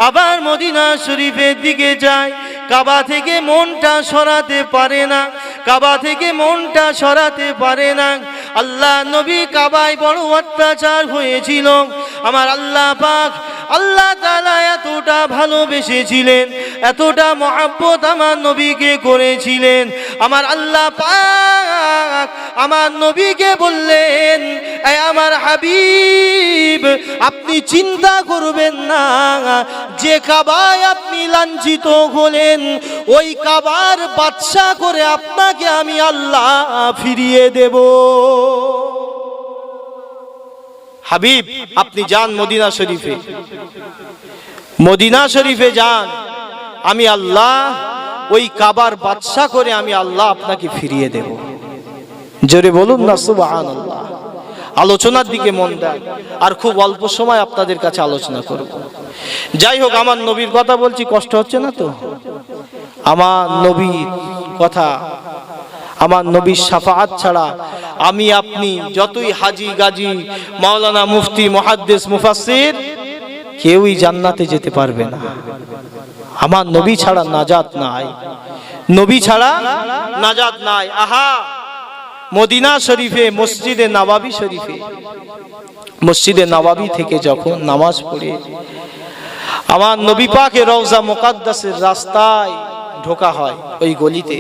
আবার মদিনা শরীফের দিকে যায়। কাবা থেকে মনটা সরাতে পারে না, কাবা থেকে মনটা সরাতে পারে না। আল্লাহ নবী কাবায় বড় অত্যাচার হয়েছিল। আমার আল্লাহ পাক আল্লাহ তাআলা এতটা ভালোবেসেছিলেন, এতটা মহব্বত আমার নবীকে করেছিলেন। আমার আল্লাহ পাক আমার নবীকে বললেন, এ আমার হাবিব, আপনি চিন্তা করবেন না, যে কাবায় আপনি লাঞ্ছিত হলেন ওই কাবার বাদশা করে আপনাকে আমি আল্লাহ ফিরিয়ে দেব। হাবিব, আপনি যান মদিনা শরীফে, মদিনা শরীফে যান, আমি আল্লাহ ওই কাবার বাদশা করে আমি আল্লাহ আপনাকে ফিরিয়ে দেব। জোরে বলুন না সুবহানাল্লাহ। আলোচনার দিকে মন দেন, আর খুব অল্প সময় আপনাদের কাছে আলোচনা করব। যাই হোক, আমার নবীর কথা বলছি, কষ্ট হচ্ছে না তো? আমার নবীর কথা, আমার নবীর শাফাআত ছাড়া আমি আপনি যতই হাজি গাজী মাওলানা মুফতি মুহাদ্দিস মুফাসসির কেউই জান্নাতে যেতে পারবে না। আমার নবী ছাড়া নাজাত নাই, নবী ছাড়া নাজাত নাই। আহা, মদিনা শরীফে মসজিদে নববী শরীফে, মসজিদে নববী থেকে যখন নামাজ পড়ে আমার নবী পাকের রওজা মুকাদ্দাসের রাস্তায় ঢোকা হয়, ওই গলিতে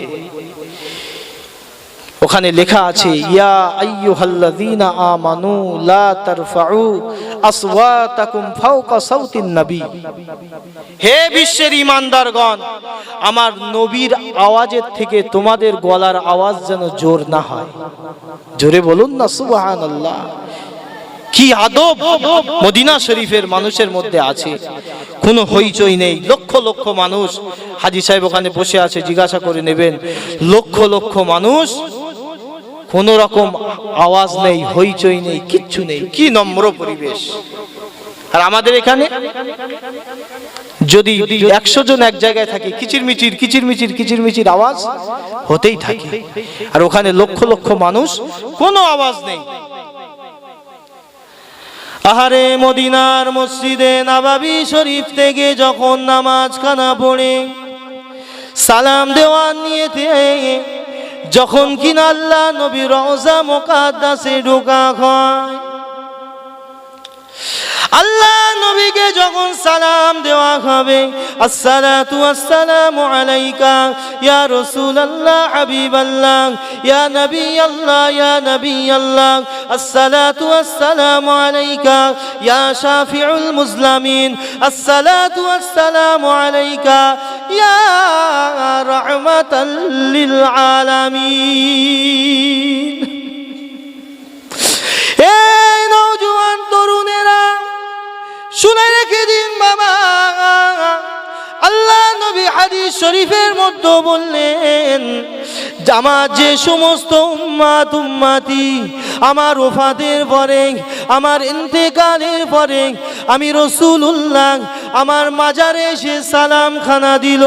ওখানে লেখা আছে, ইয়া আইয়ুহাল্লাযীনা আমানু লা তারফাউ আসওয়াতাকুম ফাওকা সাউতিন নবী। হে বিশ্বের ঈমানদারগণ, আমার নবীর আওয়াজের থেকে তোমাদের গলার আওয়াজ যেন জোর না হয়। জোরে বলুন না সুবহানাল্লাহ। কি আদব মদিনা শরীফের মানুষের মধ্যে আছে, কোনো হইচই নেই। লক্ষ লক্ষ মানুষ, হাজী সাহেব ওখানে বসে আছে, জিজ্ঞাসা করে নেবেন, লক্ষ লক্ষ মানুষ, কোন রকম আওয়াজ নেই, হইচই নেই, কিচ্ছু নেই। কি নম্র পরিবেশ। আর আমাদের এখানে যদি 100 জন এক জায়গায় থাকে, কিচিরমিচির কিচিরমিচির কিচিরমিচির আওয়াজ হতেই থাকে। আর ওখানে লক্ষ লক্ষ মানুষ, কোনো আওয়াজ নেই। আহারে, মদিনার মসজিদে নববী শরীফ থেকে যখন নামাজ খানা পড়ে সালাম দেওয়ার নিয়তে যখন কিনা আল্লাহ নবী রওজা মুকাদ্দাসে ঢোকা হয়, আল্লাহ নবীকে যখন সালাম দেওয়া হবে, আসসালাতু ওয়াসসালামু আলাইকা ইয়া রাসূলুল্লাহ হাবিবাল্লাহ ইয়া নবিয়াল্লাহ ইয়া নবিয়াল্লাহ, আসসালাতু ওয়াসসালামু আলাইকা ইয়া শাফিউল মুসলিমিন, আসসালাতু ওয়াসসালামু আলাইকা ইয়া রাহমাতাল লিল আলামিন। এই নওজোয়ান তরুণেরা শুনে রেখে দিন বাবা, আল্লাহ নবী হাদিস শরীফের মধ্যে বললেন, আমার যে সমস্ত উম্মাত উম্মাতি আমার ওফাতের পরে, আমার ইন্তেকালের পরে আমি রাসূলুল্লাহ আমার মাজারে এসে সালাম খানা দিল,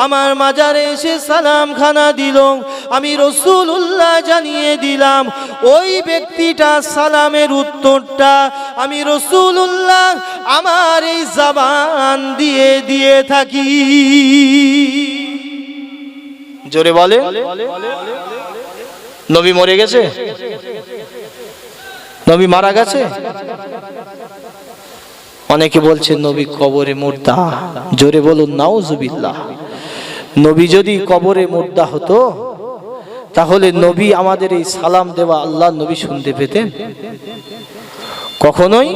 আমার মাজারে এসে সালাম খানা দিল, আমি রাসূলুল্লাহ জানিয়ে দিলাম ওই ব্যক্তিটা সালামের উত্তরটা আমি রাসূলুল্লাহ আমার এই জবান দিয়ে দিয়ে থাকি। জোরে বলে। নবী মরে গেছে? নবী মারা গেছে? অনেকে বলছেন নবী কবরে মুর্দা। জোরে বলুন নাউজুবিল্লাহ। নবী যদি কবরে মুর্দা হতো তাহলে নবী আমাদের এই সালাম দেওয়া আল্লাহ নবী শুনতে পেতেন? কখনোই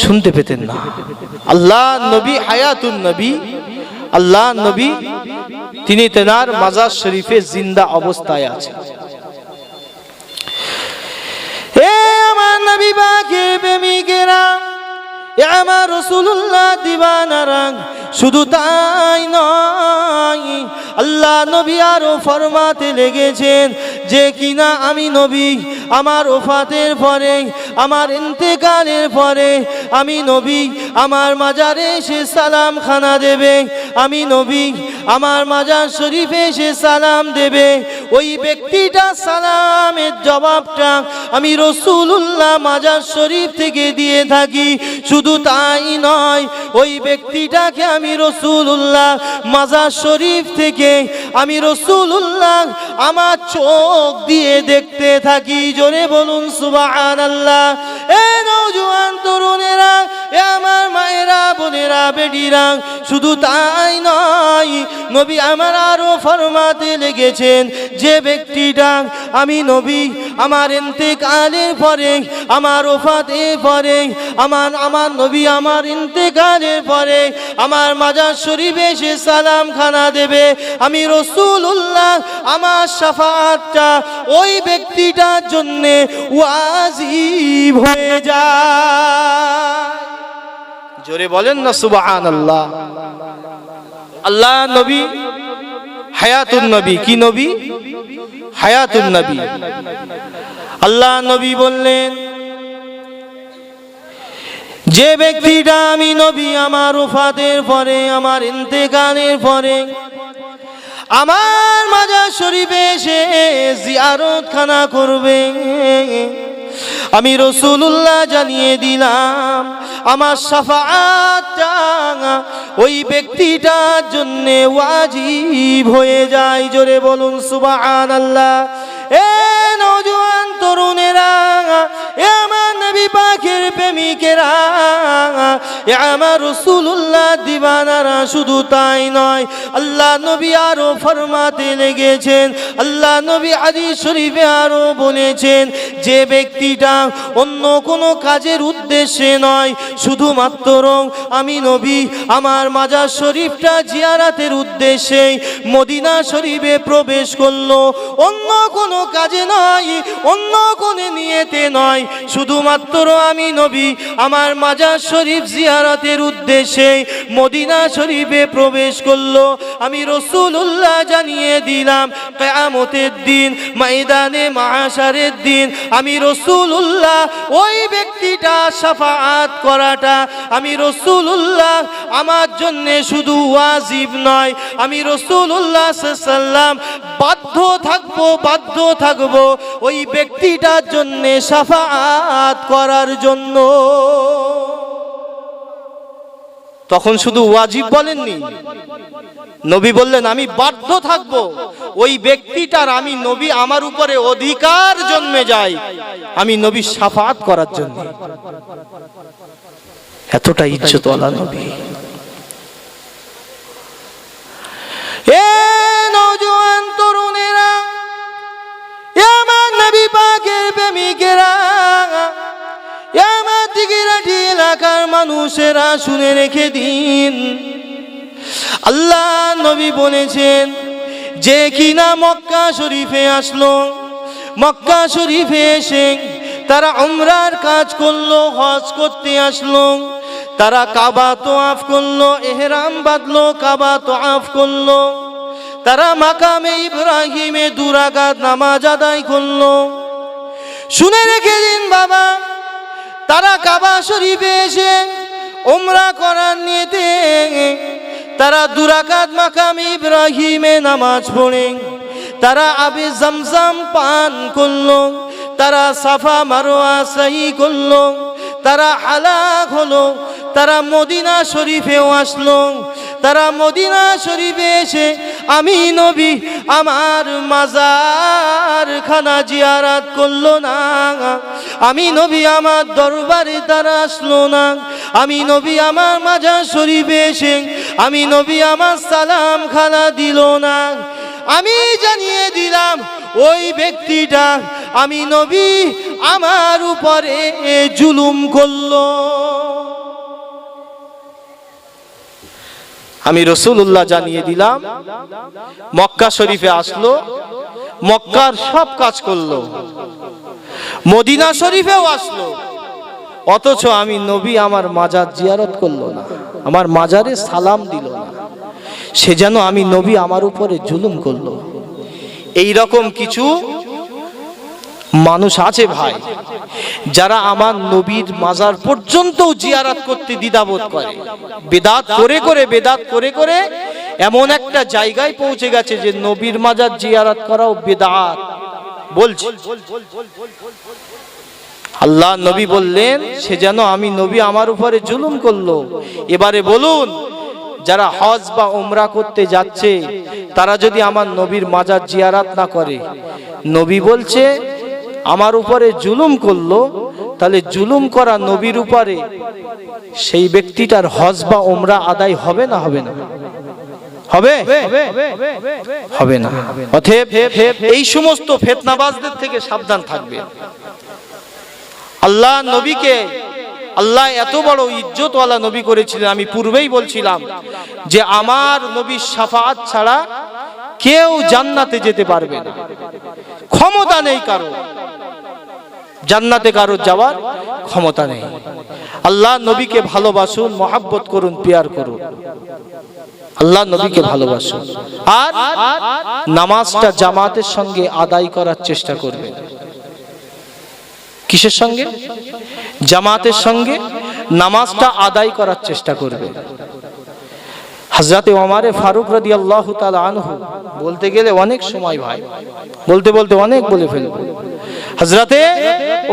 শুনতে পেতেন না। আল্লাহ নবী হায়াতুন নবী, আল্লাহ নবী তিনি তেনার মাজার শরীফে জিন্দা অবস্থায় আছেন। এ আমার নবী পাকের প্রেমিকেরা, এ আমার রাসূলুল্লাহ দিওয়ানারা, শুধু তাই নয়, আল্লাহ নবী আরো ফরমাতে লেগেছেন যে কিনা আমি নবী আমার ওফাতের পরে, আমার ইন্তেকালের পরে আমি নবী আমার মাজারে এসে সালাম খানা দেবে, আমি নবী আমার মাজার শরীফে এসে সালাম দেবে। ওই ব্যক্তিটা সালামের জবাবটা আমি রাসূলুল্লাহ মাজার শরীফ থেকে দিয়ে থাকি। শুধু তাই নয়, ওই ব্যক্তিটাকে আমি রাসূলুল্লাহ মাজার শরীফ থেকে আমি রাসূলুল্লাহ আমার চোখ দিয়ে দেখতে থাকি। জোরে বলুন সুবহানাল্লাহ। এ নওজোয়ান তরুণেরা, এ আমার মায়েরা, বোনেরা, বেটিরা, শুধু তাই নয়, নবী আমার আরো ফরমাতে লেগেছেন যে ব্যক্তিটা আমি নবী আমার ইন্তেকালের পরে, আমার ওফাতের পরে, আমার নবী আমার ইন্তেকালের পরে আমার মাজার শরীফে এসে সালাম খানা দেবে, আমি রাসূলুল্লাহ আমার শাফাআতটা ওই ব্যক্তিটার জন্য ওয়াজিব হয়ে যায়। জোরে বলেন না সুবহানাল্লাহ। আল্লাহ নবী হায়াতুন নবী, কি নবী? হায়াতুন নবী। আল্লাহ নবী বললেন যে ব্যক্তিটা আমি নবী আমার ওফাতের পরে, আমার ইন্তেকালের পরে আমার মাজার শরীফে এসে জিয়ারত খানা করবে, আমি রাসূলুল্লাহ জানিয়ে দিলাম আমার শাফাআতটা ওই ব্যক্তিটার জন্য ওয়াজিব হয়ে যায়। জোরে বলুন সুবহানাল্লাহ। এ নওজোয়ান তরুণেরা, এ আমার নবী পাকের প্রেমিকেরা, এ আমার রাসূলুল্লাহ দিওয়ানারা, শুধু তাই নয়, আল্লাহ নবী আরো ফরমাতে লেগেছেন, আল্লাহ নবী হাদিস শরীফে আরো বলেছেন যে ব্যক্তিটা অন্য কোনো কাজের উদ্দেশ্যে নয়, শুধুমাত্র আমি নবী আমার মাজার শরীফটা জিয়ারাতের উদ্দেশ্যে মদিনা শরীফে প্রবেশ করলো, অন্য কোনো কাজে নয়, অন্য কোনো নিয়তে নয়, শুধুমাত্র আমি নবী আমার মাজার শরীফ জিয়ারতের উদ্দেশ্যে মদিনা শরীফে প্রবেশ করলো, আমি রাসূলুল্লাহ জানিয়ে দিলাম কিয়ামতের দিন, ময়দানে মাহশারের দিন আমি রাসূলুল্লাহ ওই ব্যক্তিটা শাফাআত করাটা আমি রাসূলুল্লাহ আমার জন্য শুধু ওয়াজিব নয়, আমি রাসূলুল্লাহ সাল্লাল্লাহু আলাইহি ওয়াসাল্লাম বাধ্য থাকবো ওই ব্যক্তিটার জন্য শাফাআত করার জন্য। তখন শুধু ওয়াজিব বলেননি, নবী বললেন আমি বাধ্য থাকবো ওই ব্যক্তিটার, আমি নবী আমার উপরে অধিকার জন্মে যায় আমি নবী শাফাআত করার জন্য। এতটা ইজ্জতওয়ালা নবী। এ নওজোয়ান তরুণেরা, এ আমার নবী পাকের প্রেমিকেরা, এ আমার দিগিরাটি এলাকার মানুষেরা, শুনে রেখে দিন, আল্লাহ নবী বলেছেন যে কিনা মক্কা শরীফে আসলো, মক্কা শরীফে এসে তারা উমরার কাজ করলো, হজ করতে আসলো, তারা কাবা তোয়াফ করলো, ইহরাম বাঁধলো, কাবা তোয়াফ করলো, তারা মাকামে ইব্রাহিমে 2 রাকাত নামাজ আদায় করলো। শুনে রেখে দিন বাবা, তারা কাবা শরীফে এসে উমরা করার নিয়তে তারা 2 রাকাত মাকামে ইব্রাহিমে নামাজ পড়ে তারা আবে জমজম পান করলো, তারা সাফা মারওয়া সাই করলো, তারা হালাক হলো, তারা মদিনা শরীফেও আসলো, তারা মদিনা শরীফে এসে আমি নবী আমার মাজার খানা জিয়ারত করলো না, আমি নবী আমার দরবারে তারা আসলো না, আমি নবী আমার মাজার শরীফে এসে আমি নবী আমার সালাম খানা দিল না। আমি জানিয়ে দিলাম ওই ব্যক্তিটা আমি নবী আমার উপরে জুলুম করলো। আমি রাসূলুল্লাহ জানিয়ে দিলাম, মক্কা শরীফে আসলো, মক্কার সব কাজ করলো, মদিনা শরীফেও আসলো, অথচ আমি নবী আমার মাজার জিয়ারত করলো না, আমার মাজারে সালাম দিল না, সে যেন আমি নবী আমার উপরে জুলুম করলো। এই রকম কিছু মানুষ আছে ভাই, যারা আমার নবীর মাজার পর্যন্ত জিয়ারত করতে দ্বিধাবোধ করে, বেদাত করে করে এমন একটা জায়গায় পৌঁছে গেছে যে নবীর মাজার জিয়ারত করাও বেদাত বলছে। আল্লাহ নবী বললেন সে যেন আমি নবী আমার উপরে জুলুম করলো। এবারে বলুন, যারা হজ বা উমরা করতে যাচ্ছে তারা যদি আমার নবীর মাজার জিয়ারত না করে, নবী বলছে আমার উপরে জুলুম করলো, তাহলে জুলুম করা নবীর উপরে সেই ব্যক্তিটার হজ বা উমরা আদায় হবে না হবে না? হবে হবে না। অতএব এই সমস্ত ফিতনাবাজদের থেকে সাবধান থাকবে। আল্লাহ নবীকে আল্লাহ এত বড় ইজ্জতওয়ালা নবী করেছিলেন, আমি পূর্বেই বলছিলাম যে আমার নবীর শাফাআত ছাড়া কেউ জান্নাতে যেতে পারবে না, ক্ষমতা নেই কারো জান্নাতে, কারো যাওয়ার ক্ষমতা নেই। আল্লাহ নবীকে ভালোবাসুন, মহব্বত করুন, পিয়ার করুন, আল্লাহ নবীকে ভালোবাসুন, আর নামাজটা জামাতের সঙ্গে আদায় করার চেষ্টা করবেন। কিসের সঙ্গে? জামাতের সঙ্গে নামাজটা আদায় করার চেষ্টা করবে। হযরত ওমর ফারুক রাদিয়াল্লাহু তাআলা আনহু, বলতে গেলে অনেক সময় ভাই, বলতে বলতে অনেক বলে ফেলবো। হযরত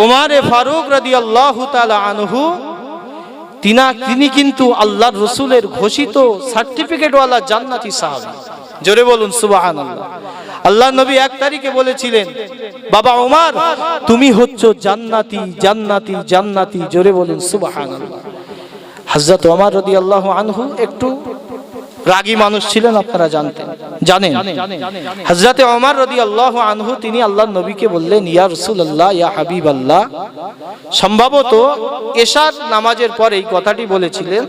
ওমর ফারুক রাদিয়াল্লাহু তাআলা আনহু তিনি কিন্তু আল্লাহর রাসূলের ঘোষিত সার্টিফিকেটওয়ালা জান্নাতি সাহাবী। জোরে বলুন সুবহানাল্লাহ। আল্লাহ নবী 1 তারিখে বলেছিলেন, বাবা ওমর তুমি হচ্ছ জান্নাতি জান্নাতি জান্নাতি। জোরে বলুন সুবহানাল্লাহ। হযরত ওমর রাদিয়াল্লাহু আনহু একটু রাগী মানুষ ছিলেন, আপনারা জানেন। হযরত ওমর রাদিয়াল্লাহু আনহু তিনি আল্লাহর নবীকে বললেন, ইয়া রাসূলুল্লাহ, ইয়া হাবিবাল্লাহ, সম্ভবত এশার নামাজের পরে এই কথাটি বলেছিলেন।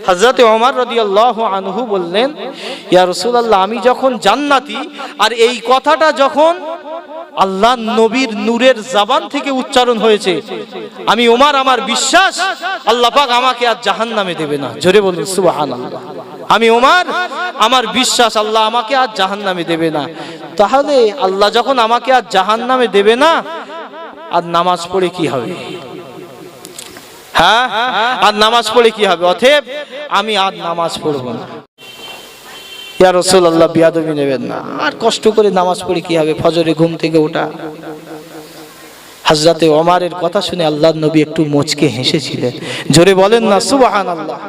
হযরত ওমর রাদিয়াল্লাহু আনহু বললেন, ইয়া রাসূলুল্লাহ, আমি যখন জান্নাতি, আর এই কথাটা যখন আল্লাহ নবীর নূরের জবান থেকে উচ্চারণ হয়েছে, আমি ওমর আমার বিশ্বাস আল্লাহ পাক আমাকে আর জাহান্নামে দেবে না। জোরে বলুন সুবহানাল্লাহ। আমি ওমর আমার বিশ্বাস আল্লাহ আমাকে আর জাহান্নামে দেবে না। তাহলে আল্লাহ যখন আমাকে আর জাহান্নামে দেবে না, আর নামাজ পড়ে কি হবে? হ্যাঁ, আর নামাজ পড়ে কি হবে? অতএব আমি আর নামাজ পড়বো না। ইয়া রাসূলুল্লাহ, বিয়াদবি নেবেন না, আর কষ্ট করে নামাজ পড়ে কি হবে? ফজরে ঘুম থেকে ওঠা। হযরত ওমরের কথা শুনে আল্লাহর নবী একটু মুচকে হেসেছিলেন। জোরে বলেন না সুবহানাল্লাহ।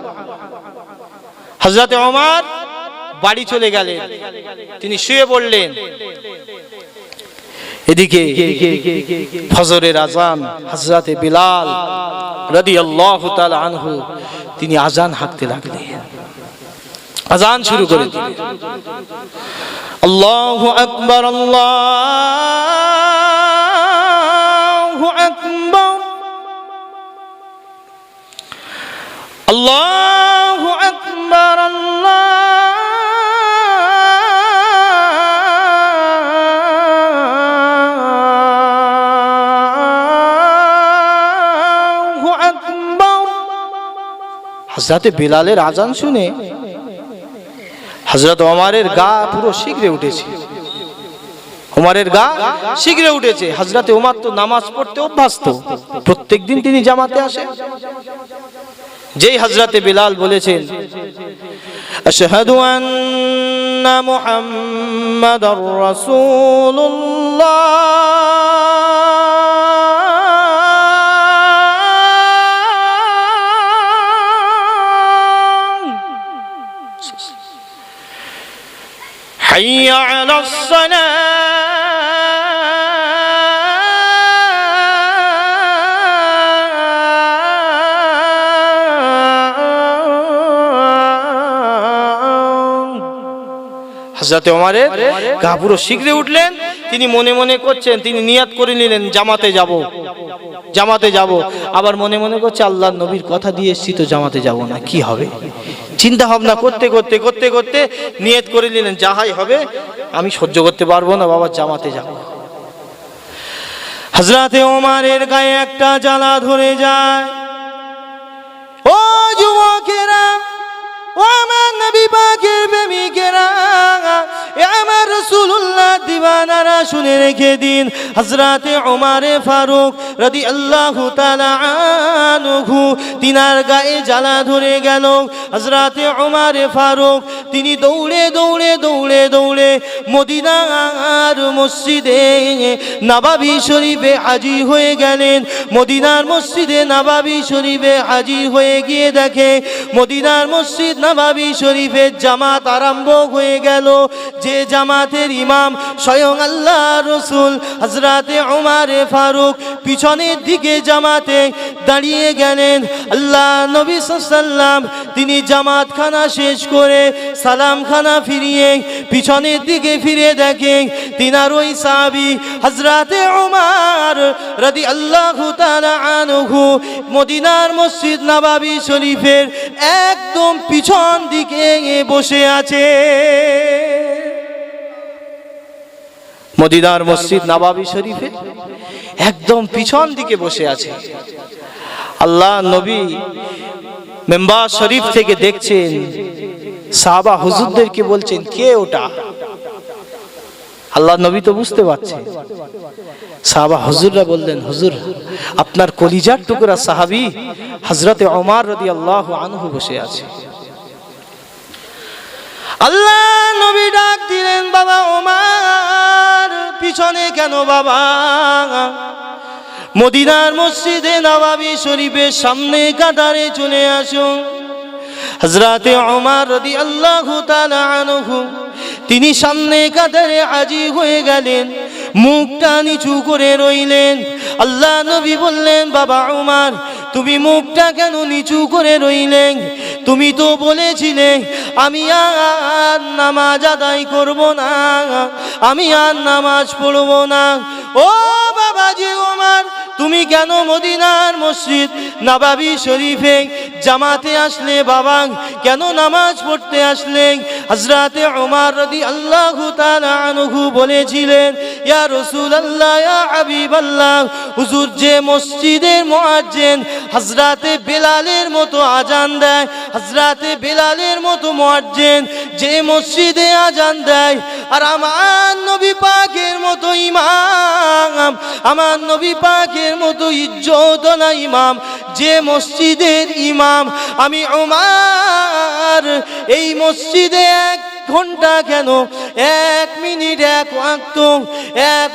হযরত ওমর বাড়ি চলে গেলেন, তিনি শুয়ে পড়লেন। এদিকে ফজরের আজান, হযরত বিলাল রাদিয়াল্লাহু তাআলা আনহু তিনি আজান হাঁকতে লাগলেন, আজান শুরু করে দিলেন। আল্লাহু আকবার, আল্লাহু আকবার, আল্লাহু আকবার, আল্লাহু আকবার। হযরত বিলালের আজান শুনে হযরত ওমরের গা পুরো শিগরে উঠেছে, ওমরের গা শিগরে উঠেছে। হযরত ওমর তো নামাজ পড়তে অভ্যস্ত, প্রত্যেকদিন তিনি জামাতে আসেন। যেই হযরত বিলাল বলেছেন, আশহাদু আন্না মুহাম্মাদার রাসূলুল্লাহ, হাইয়া আলাস সালাহ, হযরত ওমরের গা পুরো শিগরে উঠলেন। তিনি মনে মনে করছেন, তিনি নিয়াত করে নিলেন জামাতে যাব, জামাতে যাব। আবার মনে মনে করছে আল্লাহর নবীর কথা দিয়ে এসেছি তো জামাতে যাব না, কি হবে? চিন্তা ভাবনা করতে করতে করতে করতে নিয়ত করে নিলেন, যাহাই হবে আমি সহ্য করতে পারবো না বাবা, জামাতে যাব। হযরত ওমরের গায়ে একটা জ্বালা ধরে যায়। ও যুবকেরা, ও আমার নবী পাকের প্রেমিকেরা, এ আমার রাসূলুল্লাহ দিওয়ানারা, শুনে রেখে দিন। হযরতে ওমরে ফারুক রাদিয়াল্লাহু তাআলা আনহু, তিনার গায়ে জ্বালা ধরে গেল। হযরতে ওমরে ফারুক তিনি দৌড়ে দৌড়ে দৌড়ে দৌড়ে মদিনার মসজিদে নববী শরীফে হাজির হয়ে গেলেন। মদিনার মসজিদে নববী শরীফে হাজির হয়ে গিয়ে দেখে মদিনার মসজিদ নববী শরীফের জামাত আরম্ভ হয়ে গেল। যে জামাতের ইমাম স্বয়ং আল্লাহ রসুল হযরতে ওমরে ফারুক পিছনের দিকে জামাতে দাঁড়িয়ে গেলেন। আল্লাহ নবী সাল্লাল্লাহু আলাইহি ওয়াসাল্লাম তিনি জামাতখানা শেষ করে সালামখানা ফিরিয়ে পিছনের দিকে ফিরে দেখেন তিনার ওই সাহাবী হযরতে ওমর রাদিয়াল্লাহু তাআলা আনহু মদিনার মসজিদ নববী শরীফের একদম পিছন দিকে বসে আছে। মদিনার মসজিদ নববী শরীফে একদম পিছন দিকে বসে আছে। আল্লাহ নবী মেম্বার শরীফ থেকে দেখছেন, সাহাবা হুজুরদেরকে বলছেন কে ওটা? আল্লাহ নবী তো বুঝতে পারছেন। সাহাবা হুজুররা বললেন, হুজুর আপনার কলিজার টুকরা সাহাবী হযরতে ওমর রাদিয়াল্লাহু আনহু বসে আছে। আল্লাহ নবী ডাক দিলেন, বাবা ওমর পিছনে কেন বাবা? মদিনার মসজিদে নববী শরীফের সামনে কাতারে চলে আসুন। হযরতে ওমর রাদিয়াল্লাহু তাআলা আনহু তিনি সামনে কাতারে হাজির হয়ে গেলেন, মুখটা নিচু করে রইলেন। আল্লাহ নবী বললেন, বাবা ওমর তুমি মুখটা কেন নিচু করে রইলেন? তুমি তো বলেছিলে আমি আর নামাজ আদায় করব না, আমি আর নামাজ পড়ব না। ও বাবাজি ওমর তুমি কেন মদিনার মসজিদ নববী শরীফে জামাতে আসলে বাবা? কেন নামাজ পড়তে আসলে? হযরতে ওমর রাদিয়াল্লাহু তাআলা আনহু বলেছিলেন, ইয়া রাসূলুল্লাহ, ইয়া হাবিবাল্লাহ, হুজুর যে মসজিদের মুয়াজ্জিন হযরতে বেলালের মতো আজান দেয়, হযরতে বেলালের মতো মুয়াজ্জিন যে মসজিদে আজান দেয়, আর আমার নবী পাকের মতো ইমাম, আমার নবী পাকের মতো ইজ্জতওয়ালা ইমাম যে মসজিদের ইমাম, আমি ওমর এই মসজিদে 1 ঘন্টা কেন 1 মিনিট 1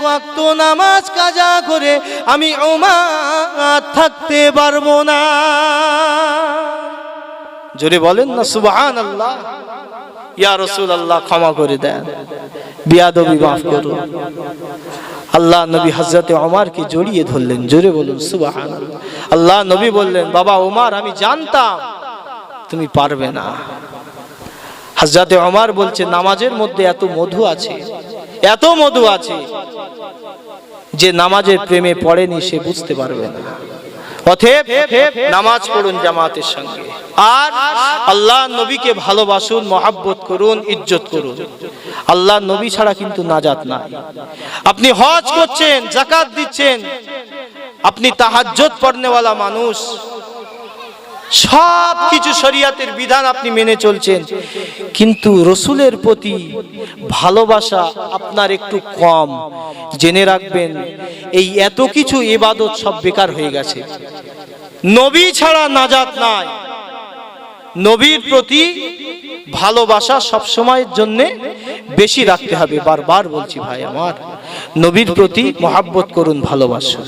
ওয়াক্ত নামাজ কাজা করে আমি ওমর থাকতে পারবো না। জোরে বলেন না সুবহানাল্লাহ। ইয়া রাসূলুল্লাহ ক্ষমা করে দেন, বিয়াদবি মাফ করুন। আল্লাহ নবী হযরতে ওমরকে জড়িয়ে ধরলেন, জোরে বলুন সুবহানাল্লাহ। আল্লাহ নবী বললেন, বাবা ওমর আমি জানতাম তুমি পারবে না। হযরতে ওমর বলছে নামাজের মধ্যে এত মধু আছে, এত মধু আছে যে নামাজের প্রেমে পড়েনি সে বুঝতে পারবে না। অতএব নামাজ পড়ুন জামাতের সঙ্গে, আর আল্লাহ নবীকে ভালোবাসুন, মহব্বত করুন, ইজ্জত করুন। আল্লাহ নবী ছাড়া কিন্তু নাজাত নাই। আপনি হজ করছেন, যাকাত দিচ্ছেন, আপনি তাহাজ্জুদ পড়নেওয়ালা মানুষ, সব কিছু শরীয়তের বিধান আপনি মেনে চলছেন, কিন্তু রসুলের প্রতি ভালোবাসা আপনার একটু কম। জেনে রাখবেন এই এত কিছু ইবাদত সব বেকার হয়ে গেছে। নবী ছাড়া নাজাত নাই। নবীর প্রতি ভালোবাসা সব সময়ের জন্য বেশি রাখতে হবে। বারবার বলছি ভাই আমার, নবীর প্রতি মহব্বত করুন, ভালোবাসুন।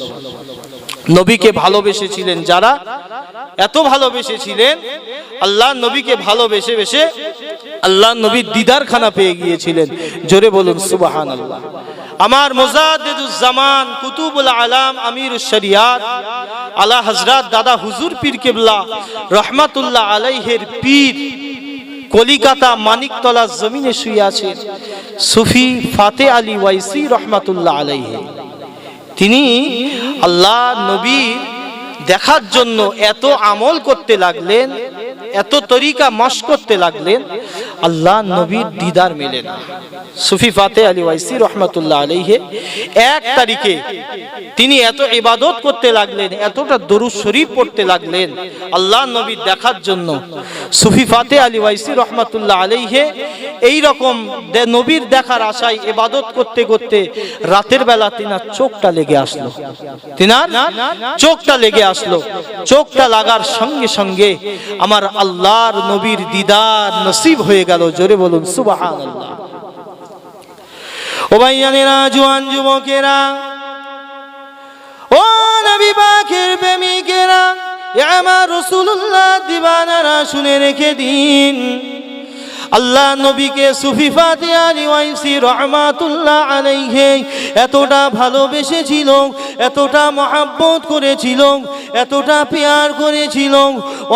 নবীকে ভালোবেসেছিলেন যারা, এত ভালোবেসেছিলেন, আল্লাহ নবীকে ভালোবেসে বেসে আল্লাহ নবীর দিদার খানা পেয়ে গিয়েছিলেন। জোরে বলুন সুবহানাল্লাহ। আমার মুজাদ্দিদুজ জামান কুতুবুল আলাম আমিরুশ শরিয়াত আলা হযরত দাদা হুজুর পীর কেবলা রহমাতুল্লাহ আলাইহির পীর কলিকাতা মানিকতলা জমিনে শুয়ে আছেন সুফি ফাতে আলী ওয়াইসি রহমাতুল্লাহ আলাইহি। তিনি আল্লাহ নবী দেখার জন্য এত আমল করতে লাগলেন, এত তরিকা মাস করতে লাগলেন, আল্লাহ নবীর দিদার মেলে না। সুফি ফাতে আলী ওয়াইসি রহমাতুল্লাহ আলাইহি 1 তারিখে তিনি এত ইবাদত করতে লাগলেন, এতটা দরুদ শরীফ পড়তে লাগলেন আল্লাহ নবীর দেখার জন্য। সুফি ফাতে আলী ওয়াইসি রহমাতুল্লাহ আলাইহি এই রকম নবীর দেখার আশায় ইবাদত করতে করতে রাতের বেলা তিনার চোখটা লেগে আসলো, তিনার চোখটা লেগে আসলো। চোখটা লাগার সঙ্গে সঙ্গে আমার আল্লাহর নবীর দিদার নসিব হয়ে গেল। জোরে বলুন সুবহানাল্লাহ। ও ভাইয়ানেরা, জওয়ান যুবকেরা, ও নবী পাকের প্রেমিকেরা, আমার রাসূলুল্লাহ দিবানারা শুনে রেখে দিন, আল্লাহ নবীকে সুফি ফাতে আলী ওয়াইসি রহমাতুল্লাহ আলাইহি এতটা ভালোবেসেছিল, এতটা মহব্বত করেছিল, এতটা প্যার করেছিল,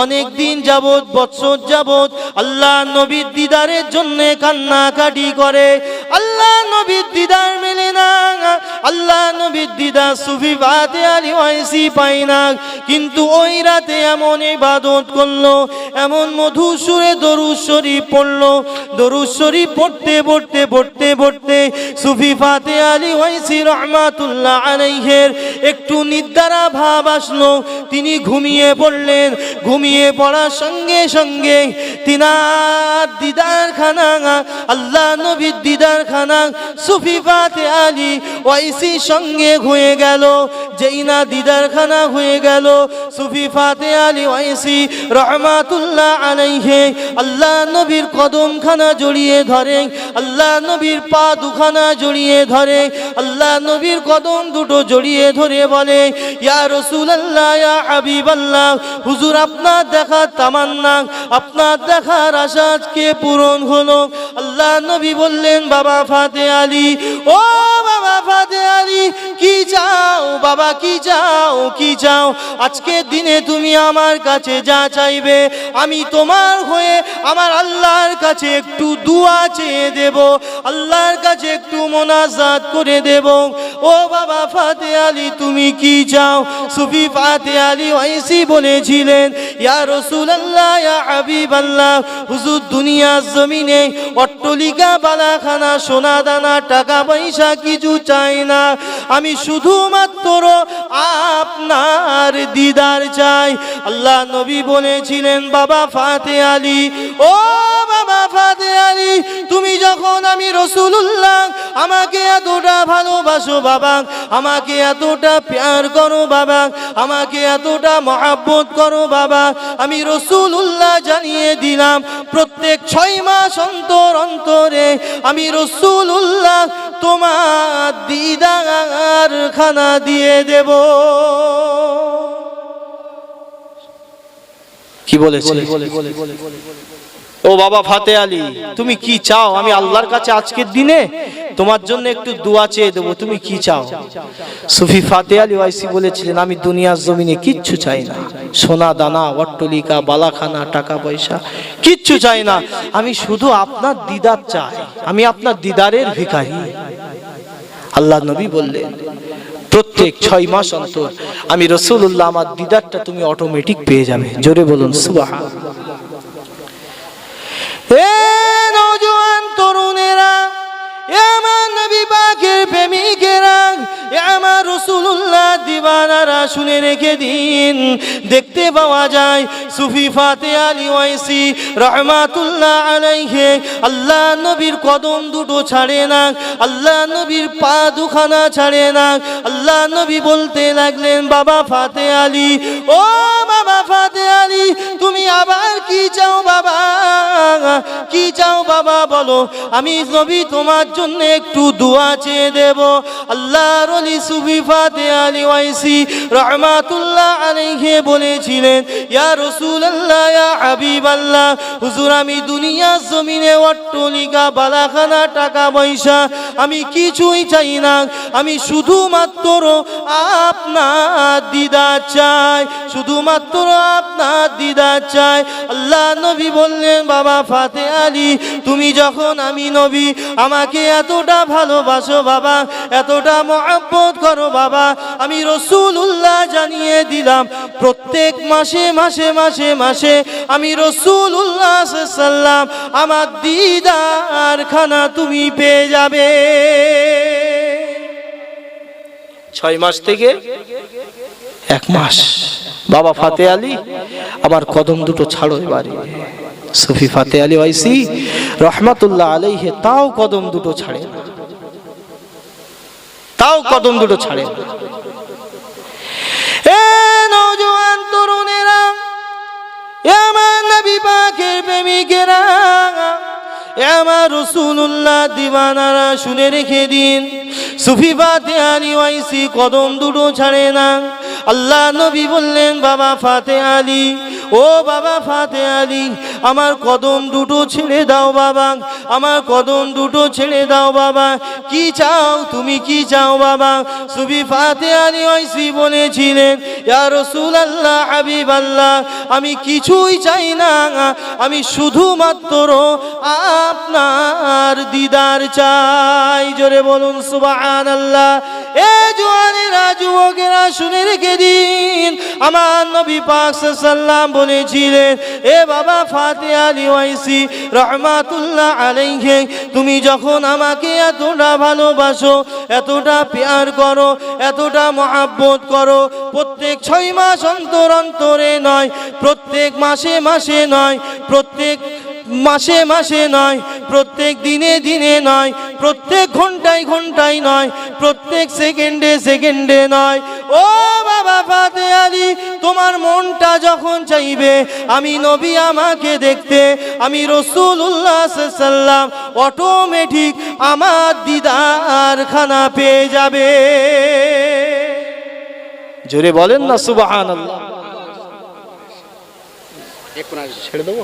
অনেক দিন যাবত, বৎসর যাবত আল্লাহ নবীর দিদারের জন্য কান্নাকাটি করে। আল্লাহ নবীর দিদার মেলে না, আল্লাহ নবীর দিদার সুফি ফাতে আলী ওয়াইসি পায় না। কিন্তু ওই রাতে এমন ইবাদত করলো, এমন মধুর সুরে দরুদ শরীফ পড়লো। দরুদ শরীফ পড়তে পড়তে পড়তে পড়তে সুফি ফাতে আলী ওয়াইসি রহমাতুল্লাহ আলাইহির একটু নিদ্রা ভাব আসলো। তিনি ঘুমিয়ে পড়লেন। ঘুমিয়ে পড়ার সঙ্গে সঙ্গে তিনার দিদার খানা, আল্লাহ নবীর দিদার খানা সুফি ফাতে আলী ওয়াইসি সঙ্গে হয়ে গেল। যেই না দিদার খানা হয়ে গেল, সুফি ফাতে আলী ওয়াইসি রহমাতুল্লাহ আলাইহি আল্লাহ নবীর কদম খানা জড়িয়ে ধরে, আল্লাহ নবীর পা দুখানা জড়িয়ে ধরে, আল্লাহ নবীর কদম দুটো জড়িয়ে ধরে বলে, ইয়া রাসূলুল্লাহ, ইয়া হাবিবাল্লাহ, হুজুর আপনার দেখার তামান্না, আপনার দেখার আশা আজকে পূরণ হলো। আল্লাহ নবী বললেন, বাবা ফাতে আলী, ও বাবা ফাতে আলী, কি চাও বাবা, কি চাও, কি চাও? আজকের দিনে তুমি আমার কাছে যা চাইবে আমি তোমার হয়ে আমার আল্লাহর কাছে একটু দুয়া চেয়ে দেব, আল্লাহর কাছে একটু মোনাজাত করে দেব। ও বাবা ফাতে আলী, তুমি কি চাও? সুফি ফাতে আলী ওয়াইসি বলেছিলেন, ইয়া রাসূলুল্লাহ, ইয়া হাবিবাল্লাহ, হুজুর দুনিয়ার জমিনে অট্টালিকা, বালাখানা, সোনা দানা, টাকা পয়সা কিছু চাই না, আমি শুধুমাত্র আপনার দিদার চাই। আল্লাহ নবী বলেছিলেন, বাবা ফাতে আলী, ও বাবা ফাতে আলী, তুমি যখন আমি রাসূলুল্লাহ, আমাকে এতটা ভালোবাসো বাবা, আমাকে এতটা প্যার করো বাবা, আমাকে এতটা মহব্বত করো বাবা, আমি রাসূলুল্লাহ জানিয়ে দিলাম প্রত্যেক 6 মাস অন্তর অন্তরে আমি রাসূলুল্লাহ তোমার দিদার খানা দিয়ে দেব। কি বলেছে? ও বাবা ফাতে আলী, তুমি কি চাও? আমি আল্লাহর কাছে আজকের দিনে তোমার জন্য একটু দোয়া চেয়ে দেবো, তুমি কি চাও? সুফি ফাতে আলী ওয়াইসি বলেছিলেন, আমি দুনিয়ার জমিনে কিচ্ছু চাই না, সোনা দানা, অট্টালিকা, বালাখানা, টাকা পয়সা কিচ্ছু চাই না, আমি শুধু আপনার দিদার চাই, আমি আপনার দিদারের ভিখারি। আল্লাহ নবী বললেন, প্রত্যেক 6 মাস অন্তর আমি রাসূলুল্লাহ আমার দিদারটা তুমি অটোমেটিক পেয়ে যাবে। জোরে বলুন সুবহানাল্লাহ। এ নওজোয়ান তরুণেরা, এ আমার নবী পাকের প্রেমিকেরা, এ আমার রাসূলুল্লাহ দিওয়ানারা, শুনে রেখে দিন, দেখতে পাওয়া যায় সুফি ফাতে আলী ওয়াইসি রহমাতুল্লাহ আলাইহি আল্লাহ নবীর কদম দুটো ছাড়ে না, আল্লাহ নবীর পা দুখানা ছাড়ে না। আল্লাহ নবী বলতে লাগলেন, বাবা ফাতে আলী, ও বাবা ফাতে আলী, তুমি আবার কি চাও বাবা, কি চাও বাবা বলো, আমি নবী তোমার জন্য একটু দোয়া চেয়ে দেব। আল্লাহর ওলি সুফি ফাতে আলী ওয়াইসি রহমাতুল্লাহ আলাইহি বলেছিলেন, ইয়া রাসূলুল্লাহ, ইয়া হাবিবাল্লাহ, হুজুর আমি দুনিয়ার জমিনে অট্টালিকা, বালাখানা, টাকা পয়সা আমি কিছুই চাই না, আমি শুধুমাত্র আপনার দিদার চাই, শুধুমাত্র আপনার দিদার চাই। আল্লাহ নবী বললেন, বাবা ফাতে আলী, তুমি যখন আমি নবী, আমাকে এতটা ভালোবাসো বাবা, এতটা মহব্বত করো বাবা, আমি রাসূলুল্লাহ জানিয়ে দিলাম প্রত্যেক মাসে মাসে মাসে মাসে মাসে আমি রাসূলুল্লাহ সাল্লাম আমার দিদার খানা তুমি পেয়ে যাবে। 6 মাস থেকে 1 মাস। বাবা ফাতে আলী আমার কদম দুটো ছাড়ো এবারে। সুফি ফাতে আলী ওয়াইসি রহমাতুল্লাহ আলাইহি তাও কদম দুটো ছাড়ে না, তাও কদম দুটো ছাড়ে না। এ নওজোয়ান তরুণেরা, এ আমার নবী পাকের প্রেমিকেরা, এ আমার রাসূলুল্লাহ দিওয়ানারা, শুনে রেখে দিন, সুফি ফাতে আলী ওয়াইসি কদম দুটো ছাড়ে না। আল্লাহ নবী বললেন, বাবা ফাতে আলী, ও বাবা ফাতে আলী, আমার কদম দুটো ছেড়ে দাও বাবা, আমার কদম দুটো ছেড়ে দাও বাবা। কি চাও তুমি, কি চাও বাবা? সুফি ফাতে আলী ওয়াইসি বলেছিলেন, ইয়া রাসূলুল্লাহ, হাবিবাল্লাহ, আমি কিছুই চাই না, আমি শুধুমাত্র আপনার দিদার চাই। জোরে বলুন সুবহানাল্লাহ। এ জওয়ানেরা, যুবকেরা, শুনে রেখে দিন, আমার নবী পাক সাল্লাল্লাহু বলেছিলেন, এ বাবা ফাতে আলী ওয়াইসি রহমাতুল্লাহ আলাইহি, তুমি যখন আমাকে এতটা ভালোবাসো, এতটা প্যার করো, এতটা মহব্বত করো, প্রত্যেক 6 মাস অন্তর অন্তরে নয়, প্রত্যেক মাসে মাসে নয়, প্রত্যেক মাসে মাসে নয়, প্রত্যেক দিনে দিনে নয়, প্রত্যেক ঘন্টায় ঘন্টায় নয়, প্রত্যেক সেকেন্ডে সেকেন্ডে নয়। ও বাবা ফাতে আলী, তোমার মনটা যখন চাইবে আমি নবী আমাকে দেখতে, আমি রাসূলুল্লাহ সাল্লাল্লাহু অটোমেটিক আমার দিদার খানা পেয়ে যাবে। জোরে বলেন না সুবহানাল্লাহ। ছেড়ে দেবো।